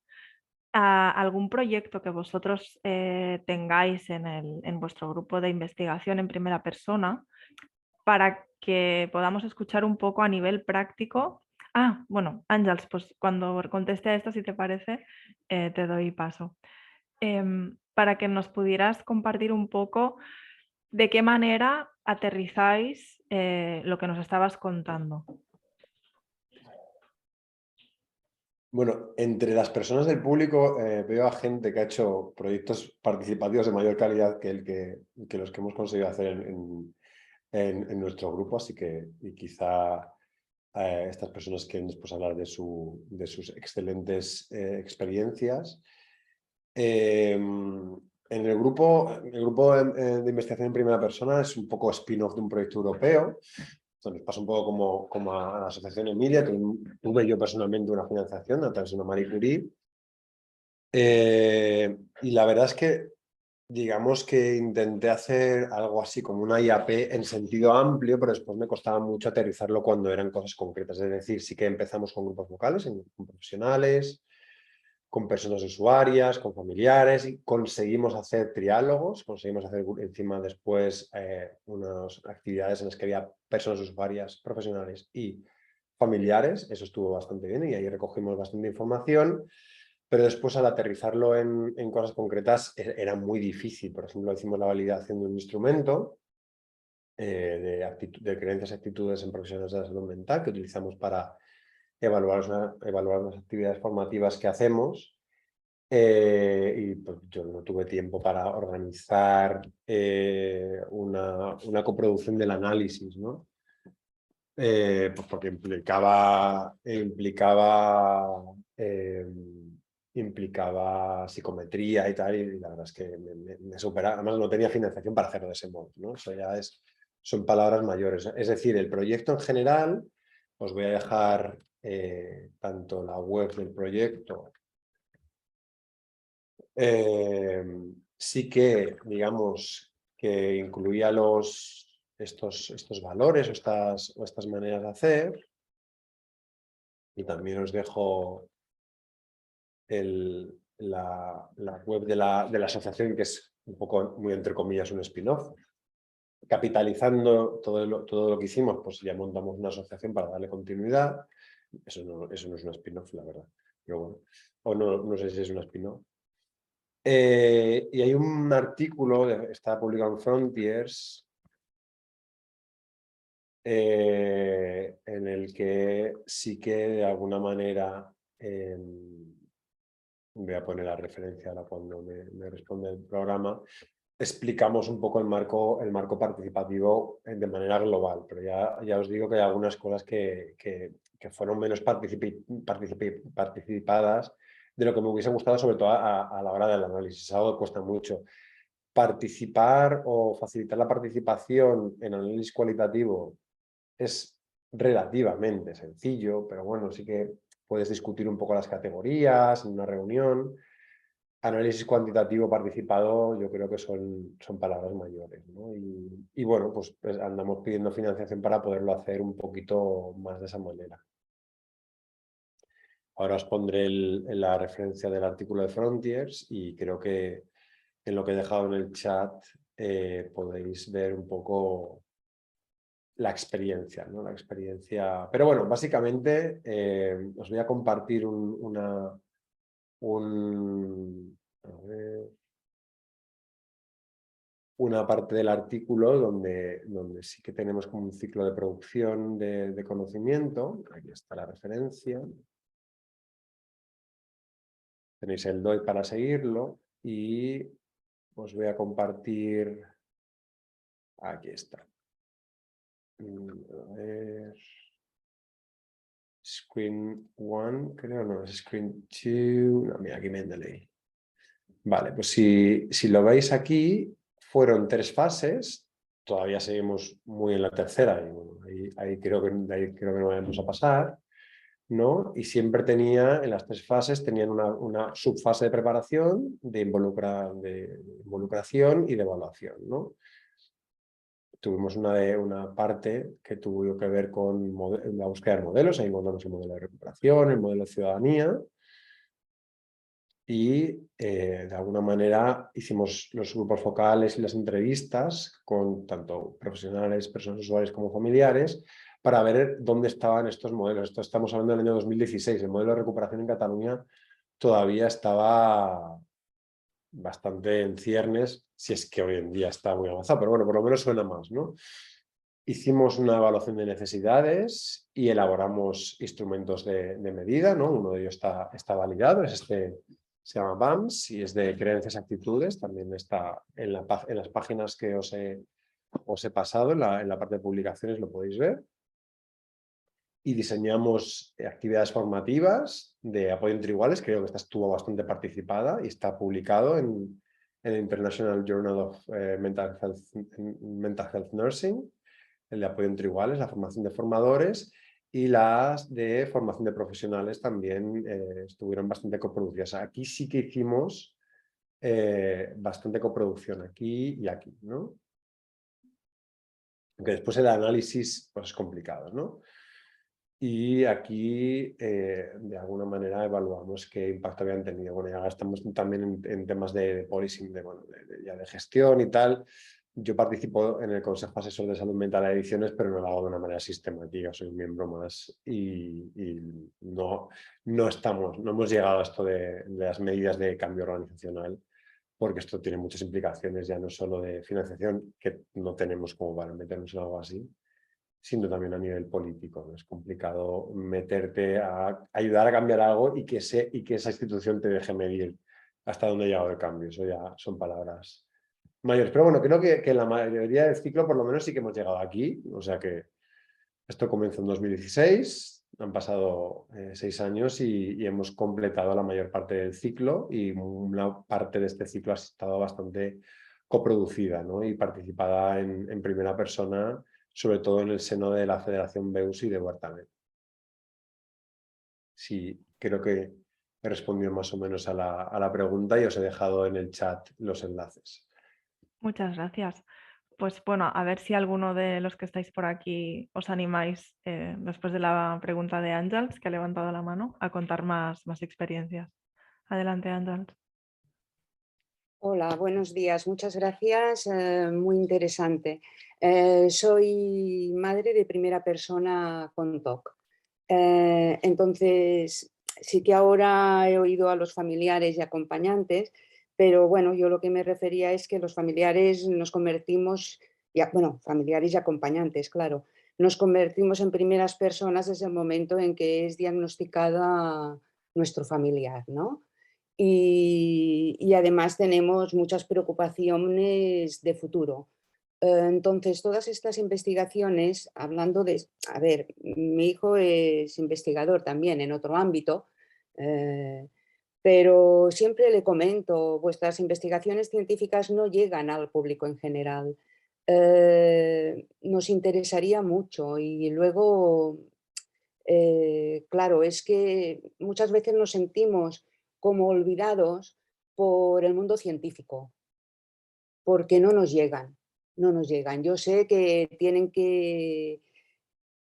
algún proyecto que vosotros tengáis en vuestro grupo de investigación en primera persona para que podamos escuchar un poco a nivel práctico. Bueno, Ángels, pues cuando conteste a esto, si te parece, te doy paso. Para que nos pudieras compartir un poco de qué manera aterrizáis lo que nos estabas contando. Bueno, entre las personas del público veo a gente que ha hecho proyectos participativos de mayor calidad que los que hemos conseguido hacer en nuestro grupo, así que y quizá estas personas quieren después hablar de sus excelentes experiencias. En el grupo de investigación en primera persona es un poco spin-off de un proyecto europeo. Entonces pasa un poco como a la Asociación Emilia, que tuve yo personalmente una financiación a través de una Marie Curie. Y la verdad es que, digamos que intenté hacer algo así como una IAP en sentido amplio, pero después me costaba mucho aterrizarlo cuando eran cosas concretas. Es decir, sí que empezamos con grupos vocales, con profesionales, con personas usuarias, con familiares, y conseguimos hacer triálogos, conseguimos hacer encima después unas actividades en las que había personas usuarias, profesionales y familiares. Eso estuvo bastante bien y ahí recogimos bastante información, pero después al aterrizarlo en cosas concretas era muy difícil. Por ejemplo, hicimos la validación de un instrumento de creencias y actitudes en profesionales de la salud mental que utilizamos para evaluar unas actividades formativas que hacemos. Y pues, yo no tuve tiempo para organizar una coproducción del análisis, ¿no? Pues porque implicaba psicometría y tal, y la verdad es que me superaba. Además, no tenía financiación para hacerlo de ese modo, ¿no? Eso ya son palabras mayores. Es decir, el proyecto en general, os voy a dejar tanto la web del proyecto. Sí que, digamos, que incluía estos valores o estas maneras de hacer. Y también os dejo la web de la asociación, que es un poco, muy entre comillas, un spin-off. Capitalizando todo lo que hicimos, pues ya montamos una asociación para darle continuidad. Eso no es un spin-off, la verdad. Pero bueno, o no sé si es un spin-off. Y hay un artículo, está publicado en Frontiers, en el que sí que de alguna manera, voy a poner la referencia ahora cuando me responde el programa, explicamos un poco el marco participativo de manera global, pero ya os digo que hay algunas cosas que fueron menos participadas de lo que me hubiese gustado, sobre todo a la hora del análisis. Algo que cuesta mucho. Participar o facilitar la participación en análisis cualitativo es relativamente sencillo, pero bueno, sí que puedes discutir un poco las categorías en una reunión. Análisis cuantitativo participado, yo creo que son palabras mayores, ¿no? Y bueno, pues andamos pidiendo financiación para poderlo hacer un poquito más de esa manera. Ahora os pondré la referencia del artículo de Frontiers y creo que en lo que he dejado en el chat podéis ver un poco la experiencia, ¿no? La experiencia. Pero bueno, básicamente os voy a compartir una parte del artículo donde sí que tenemos como un ciclo de producción de conocimiento. Aquí está la referencia. Tenéis el DOI para seguirlo y os voy a compartir. Aquí está. A ver. Screen 1, creo, no, es Screen 2. No, mira, aquí Mendeley. Vale, pues si lo veis aquí, fueron 3 fases. Todavía seguimos muy en la tercera y bueno, ahí creo que no vamos a pasar, ¿no? Y siempre en las 3 fases tenían una subfase de preparación, de involucración y de evaluación, ¿no? Tuvimos una parte que tuvo que ver con la búsqueda de modelos, ahí encontramos el modelo de recuperación, el modelo de ciudadanía, y de alguna manera hicimos los grupos focales y las entrevistas con tanto profesionales, personas usuarias como familiares para ver dónde estaban estos modelos. Esto estamos hablando del año 2016. El modelo de recuperación en Cataluña todavía estaba bastante en ciernes, si es que hoy en día está muy avanzado, pero bueno, por lo menos suena más, ¿no? Hicimos una evaluación de necesidades y elaboramos instrumentos de medida, ¿no? Uno de ellos está validado, se llama BAMS y es de creencias y actitudes, también está en las páginas que os he pasado, en la parte de publicaciones lo podéis ver. Y diseñamos actividades formativas de apoyo entre iguales, creo que esta estuvo bastante participada y está publicado en el International Journal of Mental Health Nursing, el de apoyo entre iguales, la formación de formadores, y las de formación de profesionales también estuvieron bastante coproducidas. Aquí sí que hicimos bastante coproducción, aquí y aquí, ¿no? Aunque después el análisis pues, es complicado, ¿no? Y aquí, de alguna manera, evaluamos qué impacto habían tenido. Bueno, ya estamos también en temas de policing, ya de gestión y tal. Yo participo en el Consejo Asesor de Salud Mental de Ediciones, pero no lo hago de una manera sistemática, soy un miembro más y no hemos llegado a esto de las medidas de cambio organizacional, porque esto tiene muchas implicaciones, ya no solo de financiación, que no tenemos como para meternos en algo así, sino también a nivel político, ¿no? Es complicado meterte a ayudar a cambiar algo y que esa institución te deje medir hasta dónde ha llegado el cambio. Eso ya son palabras mayores. Pero bueno, creo que en la mayoría del ciclo por lo menos sí que hemos llegado aquí. O sea que esto comenzó en 2016, han pasado 6 años y hemos completado la mayor parte del ciclo y una parte de este ciclo ha estado bastante coproducida, ¿no? Y participada en primera persona, sobre todo en el seno de la Federación BEUS y de Huertamen. Sí, creo que he respondido más o menos a la pregunta y os he dejado en el chat los enlaces. Muchas gracias. Pues bueno, a ver si alguno de los que estáis por aquí os animáis, después de la pregunta de Ángels, que ha levantado la mano, a contar más experiencias. Adelante, Ángels. Hola, buenos días. Muchas gracias. Muy interesante. Soy madre de primera persona con TOC. Entonces, sí que ahora he oído a los familiares y acompañantes, pero bueno, yo lo que me refería es que los familiares nos convertimos, familiares y acompañantes, claro, nos convertimos en primeras personas desde el momento en que es diagnosticada nuestro familiar, ¿no? Y además tenemos muchas preocupaciones de futuro. Entonces, todas estas investigaciones, hablando de, a ver, mi hijo es investigador también en otro ámbito, pero siempre le comento, vuestras investigaciones científicas no llegan al público en general. Nos interesaría mucho y luego, claro, es que muchas veces nos sentimos como olvidados por el mundo científico, porque no nos llegan, no nos llegan. Yo sé que tienen que,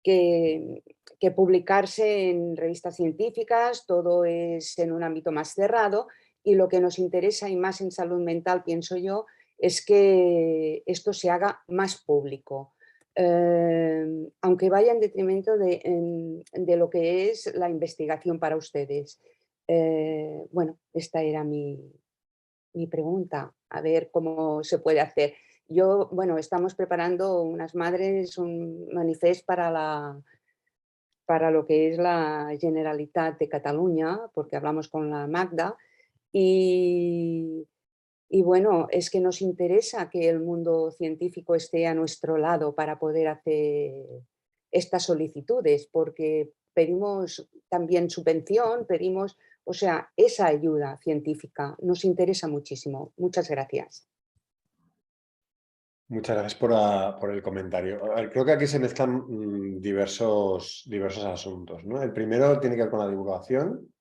que publicarse en revistas científicas, todo es en un ámbito más cerrado y lo que nos interesa y más en salud mental, pienso yo, es que esto se haga más público. Aunque vaya en detrimento de lo que es la investigación para ustedes. Bueno, esta era mi pregunta, a ver cómo se puede hacer. Bueno, estamos preparando unas madres un manifest para lo que es la Generalitat de Cataluña, porque hablamos con la Magda, y bueno, es que nos interesa que el mundo científico esté a nuestro lado para poder hacer estas solicitudes, porque pedimos también subvención, pedimos, o sea, esa ayuda científica nos interesa muchísimo. Muchas gracias. Muchas gracias por el comentario. A ver, creo que aquí se mezclan diversos asuntos, ¿no? El primero tiene que ver con la divulgación.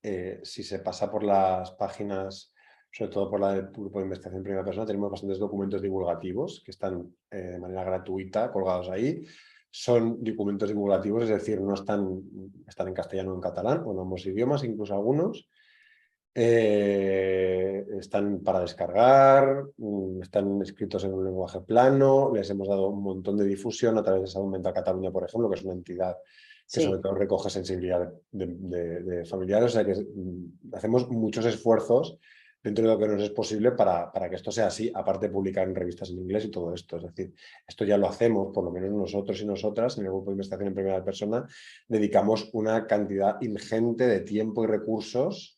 Si se pasa por las páginas, sobre todo por la del grupo de investigación en primera persona, tenemos bastantes documentos divulgativos que están de manera gratuita colgados ahí. Son documentos divulgativos, es decir, no están en castellano o en catalán, o en ambos idiomas, incluso algunos. Están para descargar, están escritos en un lenguaje plano, les hemos dado un montón de difusión a través de Salud Mental Cataluña, por ejemplo, que es una entidad que sobre todo recoge sensibilidad de familiares, o sea que hacemos muchos esfuerzos dentro de lo que nos es posible para que esto sea así, aparte de publicar en revistas en inglés y todo esto. Es decir, esto ya lo hacemos, por lo menos nosotros y nosotras, en el grupo de investigación en primera persona, dedicamos una cantidad ingente de tiempo y recursos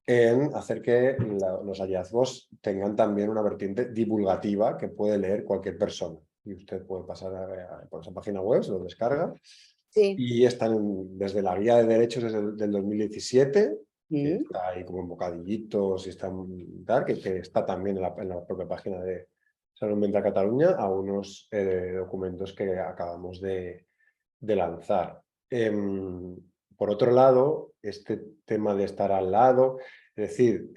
en hacer que los hallazgos tengan también una vertiente divulgativa que puede leer cualquier persona. Y usted puede pasar por esa página web, se lo descarga. Sí. Y están desde la guía de derechos del 2017, que está ahí como en bocadillitos y está, tal, que está también en la propia página de Salud Mental Cataluña, a unos documentos que acabamos de lanzar. Por otro lado, este tema de estar al lado, es decir,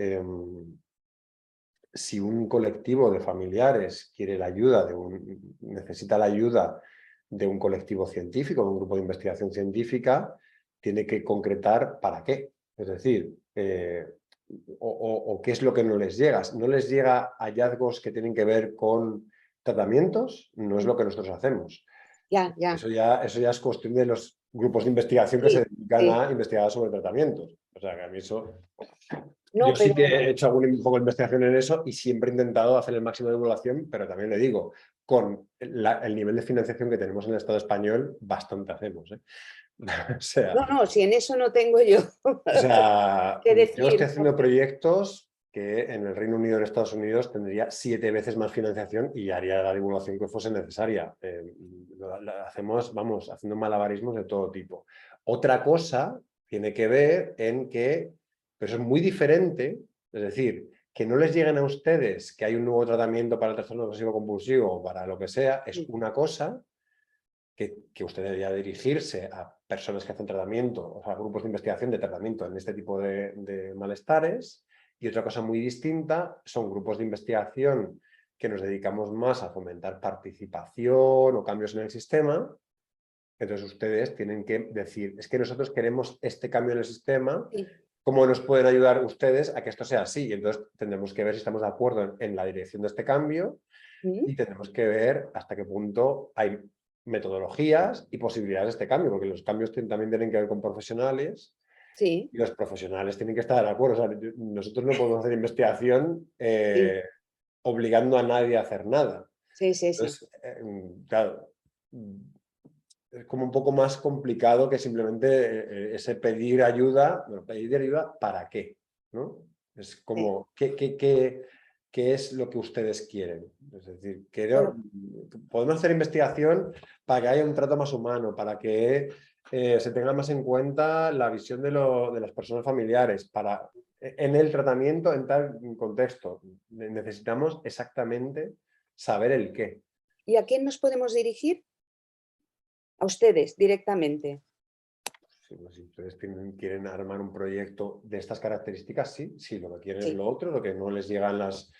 si un colectivo de familiares quiere la ayuda necesita la ayuda de un colectivo científico, de un grupo de investigación científica, tiene que concretar para qué. Es decir, o qué es lo que no les llega. ¿No les llega hallazgos que tienen que ver con tratamientos? No es lo que nosotros hacemos. Eso ya es cuestión de los grupos de investigación que se dedican a investigar sobre tratamientos. O sea, que a mí eso... Yo sí que he hecho un poco de investigación en eso y siempre he intentado hacer el máximo de divulgación, pero también le digo, con el nivel de financiación que tenemos en el Estado español, bastante hacemos. O sea, no, si en eso no tengo yo que decir. Yo estoy haciendo proyectos que en el Reino Unido y en Estados Unidos tendría 7 veces más financiación y haría la divulgación que fuese necesaria. Hacemos, vamos, haciendo malabarismos de todo tipo. Otra cosa tiene que ver en que, pero es muy diferente, es decir, que no les lleguen a ustedes que hay un nuevo tratamiento para el trastorno obsesivo compulsivo o para lo que sea, es una cosa. Que usted debería dirigirse a personas que hacen tratamiento, o sea, grupos de investigación de tratamiento en este tipo de malestares. Y otra cosa muy distinta son grupos de investigación que nos dedicamos más a fomentar participación o cambios en el sistema. Entonces ustedes tienen que decir, es que nosotros queremos este cambio en el sistema, ¿cómo nos pueden ayudar ustedes a que esto sea así? Y entonces tendremos que ver si estamos de acuerdo en la dirección de este cambio y tendremos que ver hasta qué punto hay metodologías y posibilidades de este cambio, porque los cambios también tienen que ver con profesionales y los profesionales tienen que estar de acuerdo. O sea, nosotros no podemos hacer investigación obligando a nadie a hacer nada. Entonces, claro, es como un poco más complicado que simplemente ese pedir ayuda. Bueno, pedir ayuda ¿para qué? ¿No? Es como, ¿qué es lo que ustedes quieren? Es decir, podemos hacer investigación para que haya un trato más humano, para que se tenga más en cuenta la visión de las personas familiares, en el tratamiento, en tal contexto. Necesitamos exactamente saber el qué. ¿Y a quién nos podemos dirigir? A ustedes, directamente. Si ustedes quieren armar un proyecto de estas características, sí. Si lo que quieren es lo otro, lo que no les llegan los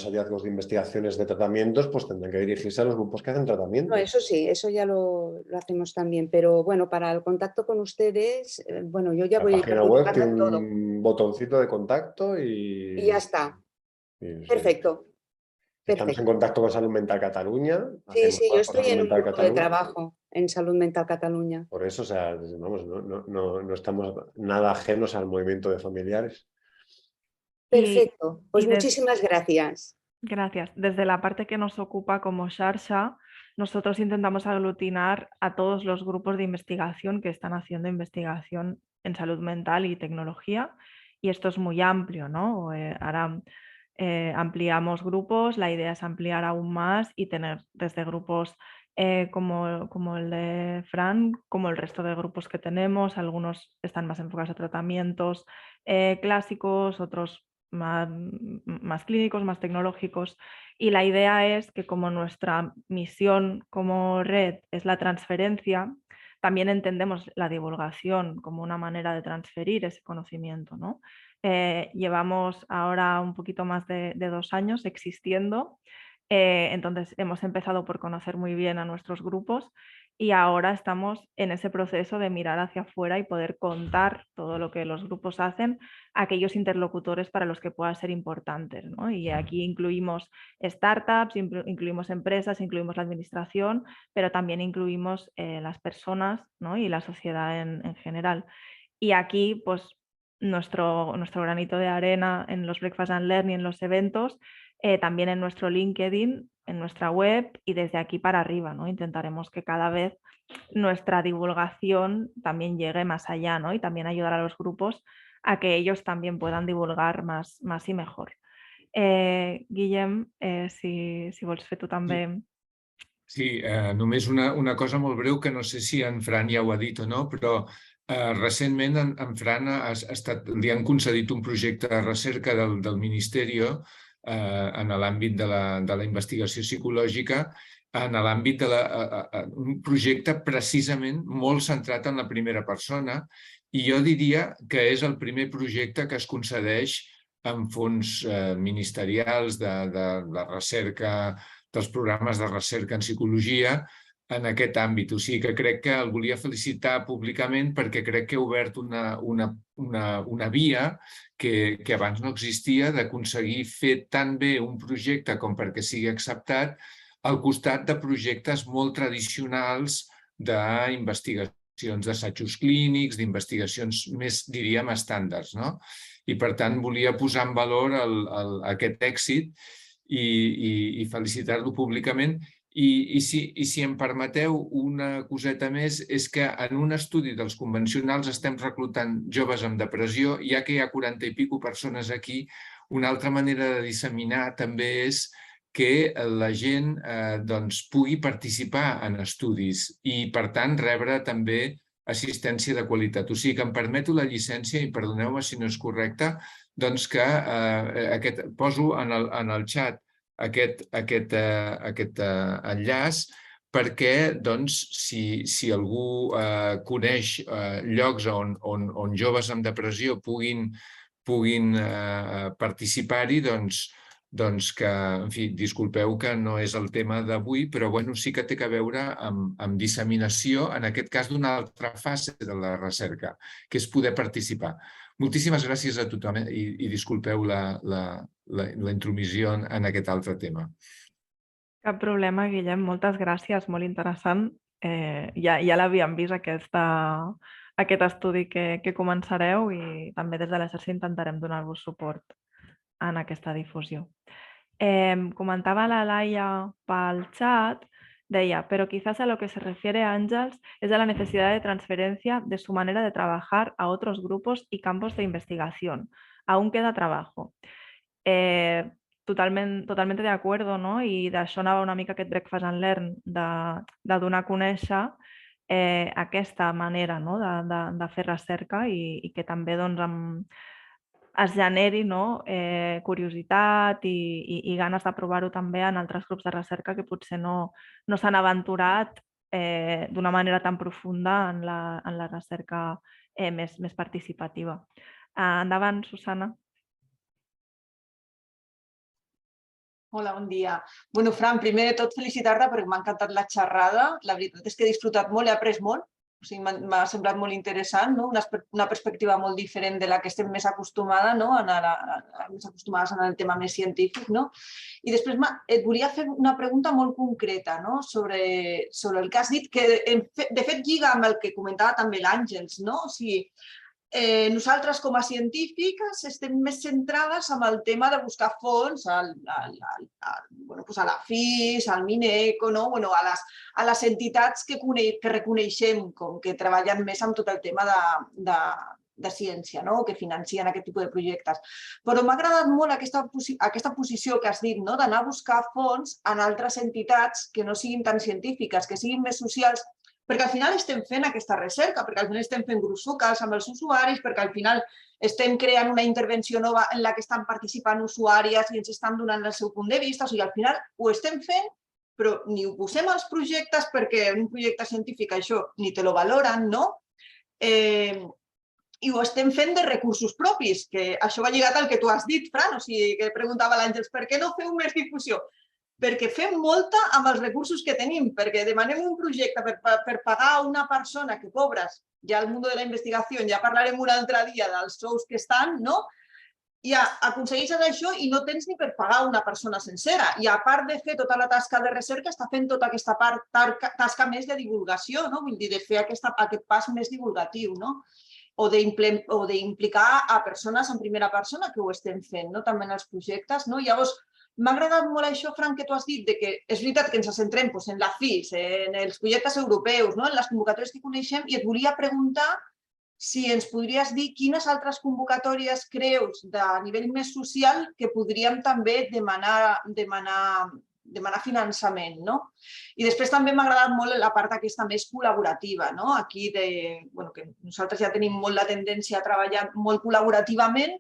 hallazgos de investigaciones de tratamientos, pues tendrán que dirigirse a los grupos que hacen tratamiento. No, eso sí, eso ya lo hacemos también, pero bueno, para el contacto con ustedes, bueno, yo ya voy... La página web tiene un botoncito de contacto y ya está. Perfecto. Estamos en contacto con Salud Mental Cataluña. Sí, yo estoy en un grupo de trabajo en Salud Mental Cataluña. Por eso, o sea, vamos, no estamos nada ajenos al movimiento de familiares. Perfecto, pues muchísimas gracias. Gracias. Desde la parte que nos ocupa como Xarxa, nosotros intentamos aglutinar a todos los grupos de investigación que están haciendo investigación en salud mental y tecnología, y esto es muy amplio, ¿no? Ahora ampliamos grupos, la idea es ampliar aún más y tener desde grupos como el de Fran, como el resto de grupos que tenemos. Algunos están más enfocados a tratamientos clásicos, otros más clínicos, más tecnológicos. Y la idea es que como nuestra misión como red es la transferencia, también entendemos la divulgación como una manera de transferir ese conocimiento, ¿no? Llevamos ahora un poquito más de 2 años existiendo. Entonces hemos empezado por conocer muy bien a nuestros grupos y ahora estamos en ese proceso de mirar hacia afuera y poder contar todo lo que los grupos hacen a aquellos interlocutores para los que pueda ser importantes, ¿no? Y aquí incluimos startups, incluimos empresas, incluimos la administración, pero también incluimos las personas, ¿no? Y la sociedad en general. Y aquí, pues, nuestro granito de arena en los Breakfast and Learning, en los eventos, también en nuestro LinkedIn, en nuestra web y desde aquí para arriba, ¿no? Intentaremos que cada vez nuestra divulgación también llegue más allá, ¿no? Y también ayudar a los grupos a que ellos también puedan divulgar más y mejor. Guillem, si vols fer tu també. Sí, només una cosa molt breu que no sé si en Fran ja ho ha dit o no, però recentment en Fran li han concedit un projecte de recerca del Ministeri en l'àmbit de la investigació psicològica, en l'àmbit un projecte precisament molt centrat en la primera persona, i jo diria que és el primer projecte que es concedeix amb fons ministerials de recerca, dels programes de recerca en psicologia en aquest àmbit. O sigui que crec que el volia felicitar públicament perquè crec que ha obert una via que abans no existia d'aconseguir fer tan bé un projecte com perquè sigui acceptat al costat de projectes molt tradicionals d'investigacions d'assajos clínics, d'investigacions més, diríem, estàndards, no? I per tant volia posar en valor aquest èxit i felicitar-lo públicament. I si em permeteu una coseta més, és que en un estudi dels convencionals estem reclutant joves amb depressió, ja que hi ha 40 i pico persones aquí. Una altra manera de disseminar també és que la gent pugui participar en estudis i, per tant, rebre també assistència de qualitat. O sigui que em permeto la llicència, i perdoneu-me si no és correcte, doncs que poso en el xat aquest enllaç perquè si algú coneix llocs on joves amb depressió puguin participar-hi, doncs que, en fi, disculpeu que no és el tema d'avui, però sí que té a veure amb disseminació, en aquest cas d'una altra fase de la recerca, que és poder participar. Moltíssimes gràcies a tothom i disculpeu la intromissió en aquest altre tema. Cap problema, Guillem, moltes gràcies, molt interessant. Ja l'havíem vist aquest estudi que començareu i també des de l'Exèrcit intentarem donar-vos suport en aquesta difusió. Comentaba la Laia pel chat, decía, pero quizás a lo que se refiere Àngels es a la necesidad de transferencia de su manera de trabajar a otros grupos y campos de investigación. Aún queda trabajo. Totalmente de acuerdo, no? I d'això anava una mica aquest Breakfast and Learn, de donar a conèixer aquesta manera de fer recerca i que també es generi curiositat i ganes de provar-ho també en altres grups de recerca que potser no s'han aventurat d'una manera tan profunda en la recerca més participativa. Endavant, Susana. Hola, bon dia. Bueno, Fran, primer de tot felicitar-te perquè m'ha encantat la xerrada. La veritat és que he disfrutat molt, he après molt. O sigui, m'ha semblat molt interessant, una perspectiva molt diferent de la que estem més acostumades, en el tema més científic. I després et volia fer una pregunta molt concreta sobre el que has dit, que de fet lliga amb el que comentava també l'Àngels. O sigui, nosaltres com a científiques estem més centrades en el tema de buscar fons a la FIS, al Mineco, a les entitats que reconeixem com que treballen més amb tot el tema de ciència, no? Que financien aquest tipus de projectes. Però m'ha agradat molt aquesta posició que has dit, no? D'anar a buscar fons en altres entitats que no siguin tan científiques, que siguin més socials, perquè al final estem fent aquesta recerca, perquè al final estem fent grups locals amb els usuaris, perquè al final estem creant una intervenció nova en la que estan participant usuàries i ens estan donant el seu punt de vista. O sigui, al final ho estem fent, però ni ho posem als projectes perquè un projecte científic això ni te lo valoren, no? I ho estem fent de recursos propis, que això va lligat al que tu has dit, Fran, o sigui, que preguntava l'Àngels, per què no feu més difusió? Perquè fem molta amb els recursos que tenim, perquè demanem un projecte per pagar a una persona que, pobres, ja al món de la investigació, ja parlarem un altre dia dels sous que estan, no? I aconsegueixes això i no tens ni per pagar una persona sencera. I a part de fer tota la tasca de recerca, està fent tota aquesta tasca més de divulgació, no? Vull dir, de fer aquest pas més divulgatiu, no? O d'implicar a persones en primera persona que ho estem fent, no? També en els projectes, no? Llavors, m'ha agradat molt això, Fran, que tu has dit, que és veritat que ens centrem en la FIS, en els projectes europeus, en les convocatòries que coneixem, i et volia preguntar si ens podries dir quines altres convocatòries creus de nivell més social que podríem també demanar finançament, no? I després també m'ha agradat molt la part aquesta més col·laborativa, no? Aquí, que nosaltres ja tenim molt la tendència a treballar molt col·laborativament,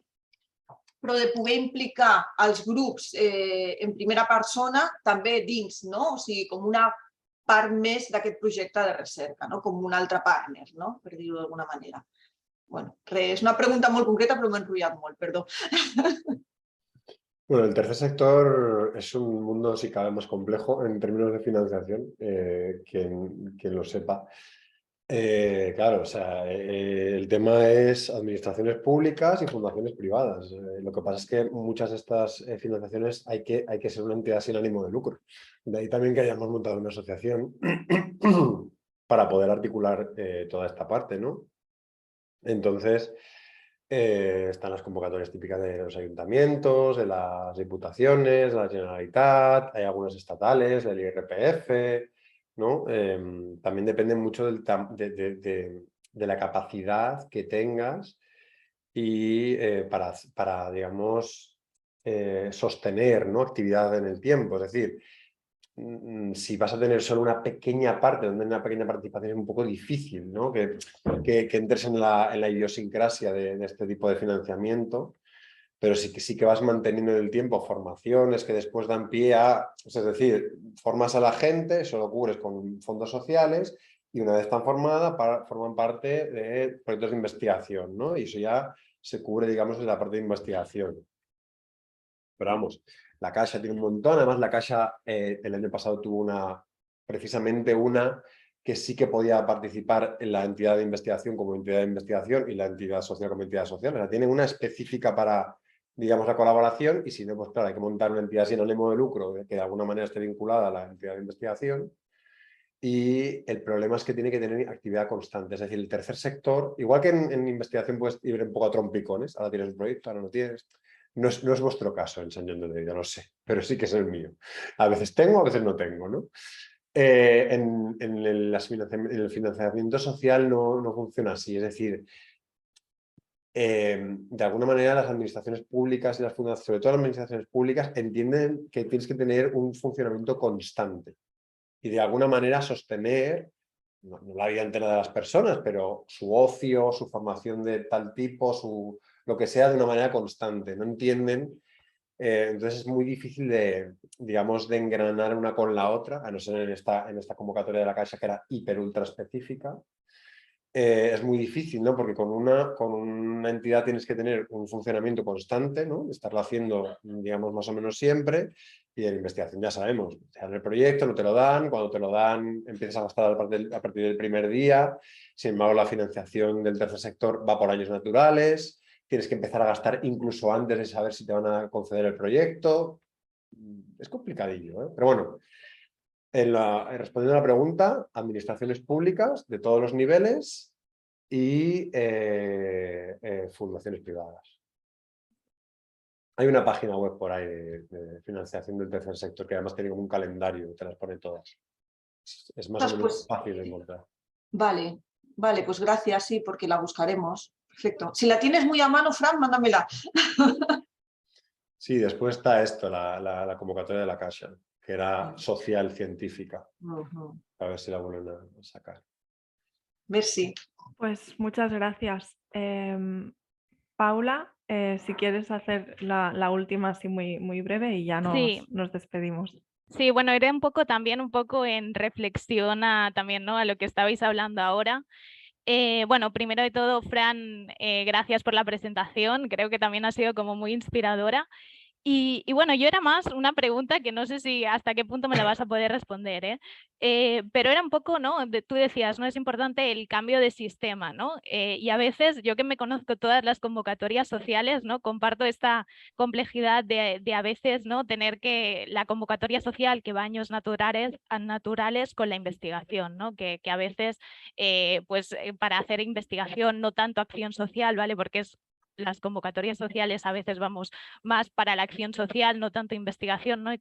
però de poder implicar els grups en primera persona també dins, no? O sigui, com una part més d'aquest projecte de recerca, no? Com un altre partner, no? Per dir-ho d'alguna manera. Bueno, res, és una pregunta molt concreta, però m'he enrotllat molt, perdó. Bueno, el tercer sector es un mundo, si cabe, más complejo en términos de financiación, quien lo sepa. Claro, o sea, el tema es administraciones públicas y fundaciones privadas. Lo que pasa es que muchas de estas financiaciones hay que ser una entidad sin ánimo de lucro. De ahí también que hayamos montado una asociación para poder articular toda esta parte, ¿no? Entonces, están las convocatorias típicas de los ayuntamientos, de las diputaciones, de la Generalitat, hay algunas estatales, del IRPF, ¿no? También depende mucho de la capacidad que tengas y para digamos, sostener, ¿no? Actividad en el tiempo. Es decir, si vas a tener solo una pequeña parte, donde hay una pequeña participación, es un poco difícil, ¿no? Que entres en la idiosincrasia de este tipo de financiamiento, pero sí que vas manteniendo en el tiempo formaciones que después dan pie a... Es decir, formas a la gente, eso lo cubres con fondos sociales y una vez están formadas, forman parte de proyectos de investigación, ¿no? Y eso ya se cubre, digamos, de la parte de investigación. Pero vamos, la Caixa tiene un montón. Además, la Caixa el año pasado tuvo precisamente una que sí que podía participar en la entidad de investigación como entidad de investigación y la entidad social como entidad social. O sea, tiene una específica para, digamos, la colaboración, y si no, pues claro, hay que montar una entidad sin ánimo de lucro que de alguna manera esté vinculada a la entidad de investigación. Y el problema es que tiene que tener actividad constante. Es decir, el tercer sector, igual que en investigación puedes ir un poco a trompicones, ahora tienes un proyecto, ahora no tienes. No es vuestro caso en San John de Lleida, lo sé, pero sí que es el mío. A veces tengo, a veces no tengo, ¿no? En el financiamiento social no funciona así. Es decir, de alguna manera las administraciones públicas y las fundaciones, sobre todo las administraciones públicas, entienden que tienes que tener un funcionamiento constante y de alguna manera sostener, no la vida entera de las personas, pero su ocio, su formación de tal tipo, lo que sea, de una manera constante. No entienden, entonces es muy difícil digamos, de engranar una con la otra, a no ser en esta convocatoria de la Caixa que era hiper ultra específica. Es muy difícil, ¿no? Porque con una entidad tienes que tener un funcionamiento constante, ¿no? Estarlo haciendo, digamos, más o menos siempre. Y en investigación ya sabemos, te dan el proyecto, no te lo dan, cuando te lo dan empiezas a gastar a partir del primer día. Sin embargo, la financiación del tercer sector va por años naturales, tienes que empezar a gastar incluso antes de saber si te van a conceder el proyecto. Es complicadillo, ¿eh? Pero bueno, respondiendo a la pregunta, administraciones públicas de todos los niveles y fundaciones privadas. Hay una página web por ahí de financiación del tercer sector que además tiene como un calendario, te las pone todas. Es más o menos fácil de encontrar. Vale, pues gracias, sí, porque la buscaremos. Perfecto. Si la tienes muy a mano, Fran, mándamela. Sí, después está esto, la convocatoria de la Caixa, que era social científica. A ver si la vuelven a sacar. Merci. Pues muchas gracias. Paula, si quieres hacer la última así muy breve y ya nos despedimos. Sí, bueno, era un poco también en reflexión también, ¿no?, a lo que estabais hablando ahora. Bueno, primero de todo, Fran, gracias por la presentación. Creo que también ha sido como muy inspiradora. Y bueno, yo era más una pregunta que no sé si hasta qué punto me la vas a poder responder, pero era un poco, ¿no? Tú decías, ¿no? Es importante el cambio de sistema, ¿no? Y a veces, yo que me conozco todas las convocatorias sociales, ¿no? Comparto esta complejidad de a veces, ¿no?, tener que la convocatoria social que va a años naturales con la investigación, ¿no? Que a veces, para hacer investigación, no tanto acción social, ¿vale? Porque las convocatorias sociales a veces vamos más para la acción social, no tanto investigación, ¿no? Y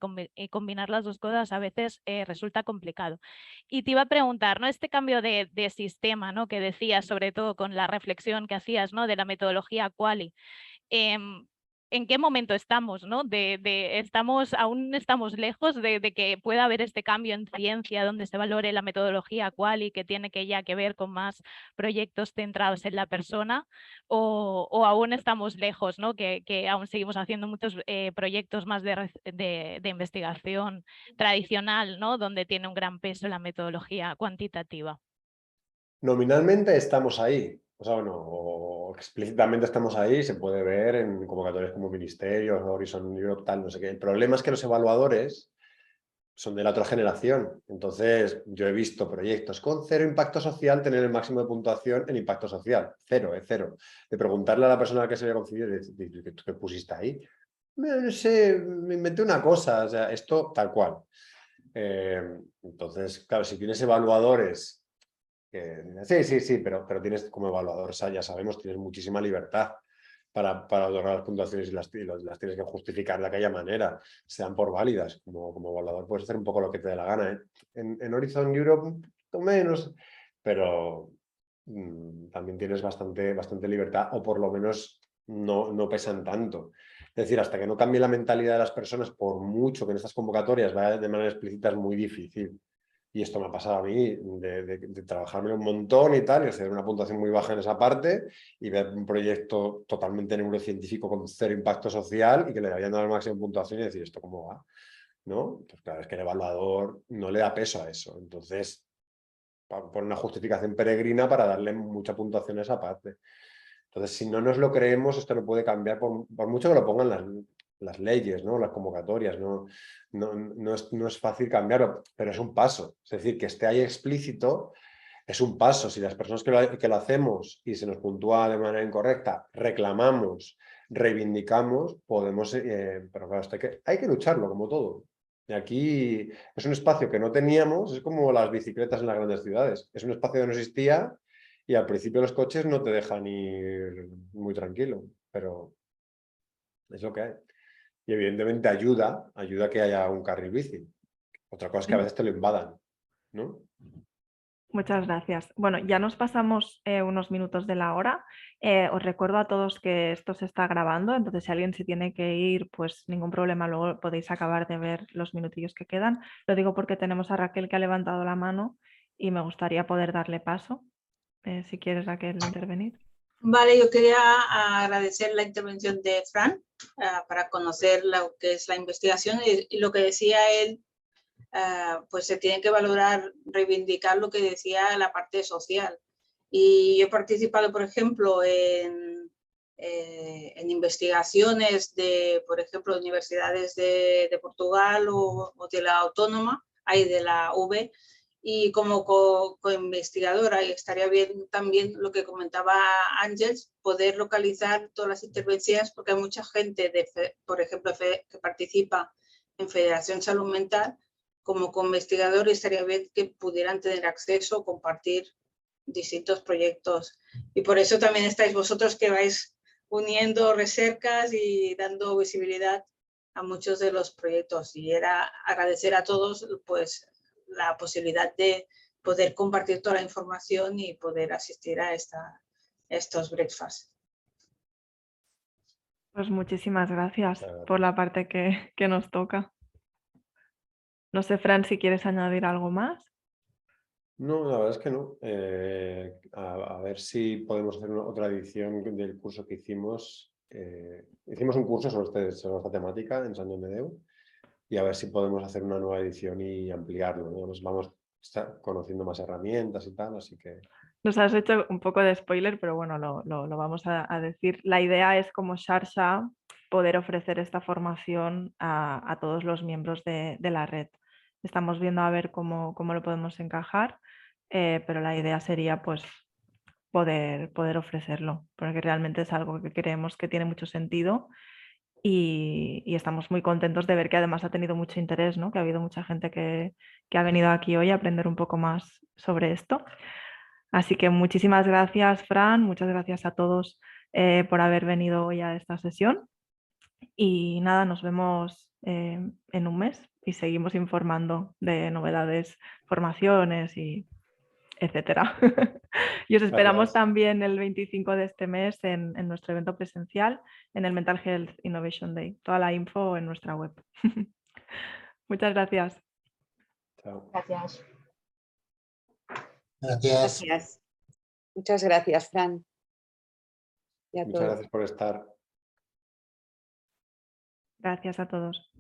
combinar las dos cosas a veces resulta complicado. Y te iba a preguntar, ¿no?, este cambio de sistema, ¿no?, que decías, sobre todo con la reflexión que hacías, ¿no?, de la metodología Quali. ¿En qué momento estamos, ¿no? ¿Aún estamos lejos de que pueda haber este cambio en ciencia donde se valore la metodología Quali, que tiene que ver con más proyectos centrados en la persona? ¿O aún estamos lejos, ¿no?, que aún seguimos haciendo muchos proyectos más de investigación tradicional, ¿no?, donde tiene un gran peso la metodología cuantitativa? Nominalmente estamos ahí, o sea, bueno, o explícitamente estamos ahí, se puede ver en convocatorias como Ministerios, Horizon Europe, tal, no sé qué. El problema es que los evaluadores son de la otra generación, entonces yo he visto proyectos con 0 impacto social tener el máximo de puntuación en impacto social, 0, 0. De preguntarle a la persona a la que se había concedido, ¿qué pusiste ahí? No sé, me inventé una cosa, o sea, esto tal cual. Entonces, claro, si tienes evaluadores sí, pero tienes como evaluador, o sea, ya sabemos, tienes muchísima libertad para otorgar las puntuaciones y las tienes que justificar de aquella manera, sean por válidas. Como evaluador puedes hacer un poco lo que te dé la gana, ¿eh? En Horizon Europe, un poco menos, pero también tienes bastante libertad, o por lo menos no pesan tanto. Es decir, hasta que no cambie la mentalidad de las personas, por mucho que en estas convocatorias vaya de manera explícita, es muy difícil. Y esto me ha pasado a mí, de trabajarme un montón y tal, y hacer una puntuación muy baja en esa parte, y ver un proyecto totalmente neurocientífico con 0 impacto social y que le habían dado el máximo de puntuación y decir, ¿esto cómo va? ¿No? Pues claro, es que el evaluador no le da peso a eso. Entonces, pone una justificación peregrina para darle mucha puntuación a esa parte. Entonces, si no nos lo creemos, esto no puede cambiar, por mucho que lo pongan las leyes, ¿no?, las convocatorias, no es fácil cambiarlo, pero es un paso. Es decir, que esté ahí explícito es un paso. Si las personas que lo hacemos y se nos puntúa de manera incorrecta, reclamamos, reivindicamos, podemos, pero claro, hay que lucharlo, como todo. Y aquí es un espacio que no teníamos, es como las bicicletas en las grandes ciudades. Es un espacio que no existía y al principio los coches no te dejan ir muy tranquilo, pero es lo que hay. Y evidentemente ayuda que haya un carril bici. Otra cosa es que a veces te lo invadan, ¿no? Muchas gracias. Bueno, ya nos pasamos unos minutos de la hora. Os recuerdo a todos que esto se está grabando, entonces si alguien se tiene que ir, pues ningún problema, luego podéis acabar de ver los minutillos que quedan. Lo digo porque tenemos a Raquel que ha levantado la mano y me gustaría poder darle paso. Si quieres, Raquel, intervenir. Vale, yo quería agradecer la intervención de Fran para conocer lo que es la investigación y lo que decía él, pues se tiene que valorar, reivindicar lo que decía la parte social. Y yo he participado, por ejemplo, en investigaciones de, por ejemplo, universidades de Portugal o de la Autónoma, ahí de la UB, y como co-investigadora, y estaría bien también lo que comentaba Ángeles, poder localizar todas las intervenciones, porque hay mucha gente, por ejemplo, que participa en Federación Salud Mental, como co-investigador, y estaría bien que pudieran tener acceso o compartir distintos proyectos. Y por eso también estáis vosotros, que vais uniendo recercas y dando visibilidad a muchos de los proyectos. Y era agradecer a todos, pues, la posibilidad de poder compartir toda la información y poder asistir a esta estos breakfasts. Pues muchísimas gracias Claro. por la parte que nos toca. No sé, Fran, si quieres añadir algo más. No, la verdad es que no. A ver si podemos hacer otra edición del curso que hicimos. Hicimos un curso sobre esta temática en Sant Joan de Déu y a ver si podemos hacer una nueva edición y ampliarlo, ¿no? Nos vamos conociendo más herramientas y tal, así que... Nos has hecho un poco de spoiler, pero bueno, lo vamos a decir. La idea es como Xarxa poder ofrecer esta formación a todos los miembros de la red. Estamos viendo a ver cómo lo podemos encajar, pero la idea sería pues poder ofrecerlo, porque realmente es algo que creemos que tiene mucho sentido y estamos muy contentos de ver que además ha tenido mucho interés, ¿no? Que ha habido mucha gente que ha venido aquí hoy a aprender un poco más sobre esto. Así que muchísimas gracias, Fran, muchas gracias a todos por haber venido hoy a esta sesión. Y nada, nos vemos en un mes y seguimos informando de novedades, formaciones y etcétera. Y os esperamos Gracias. también el 25 de este mes en nuestro evento presencial, en el Mental Health Innovation Day. Toda la info en nuestra web. Muchas gracias. Chao. Gracias. Gracias. Gracias. Muchas gracias, Fran. Y a Muchas todos. gracias por estar. Gracias a todos.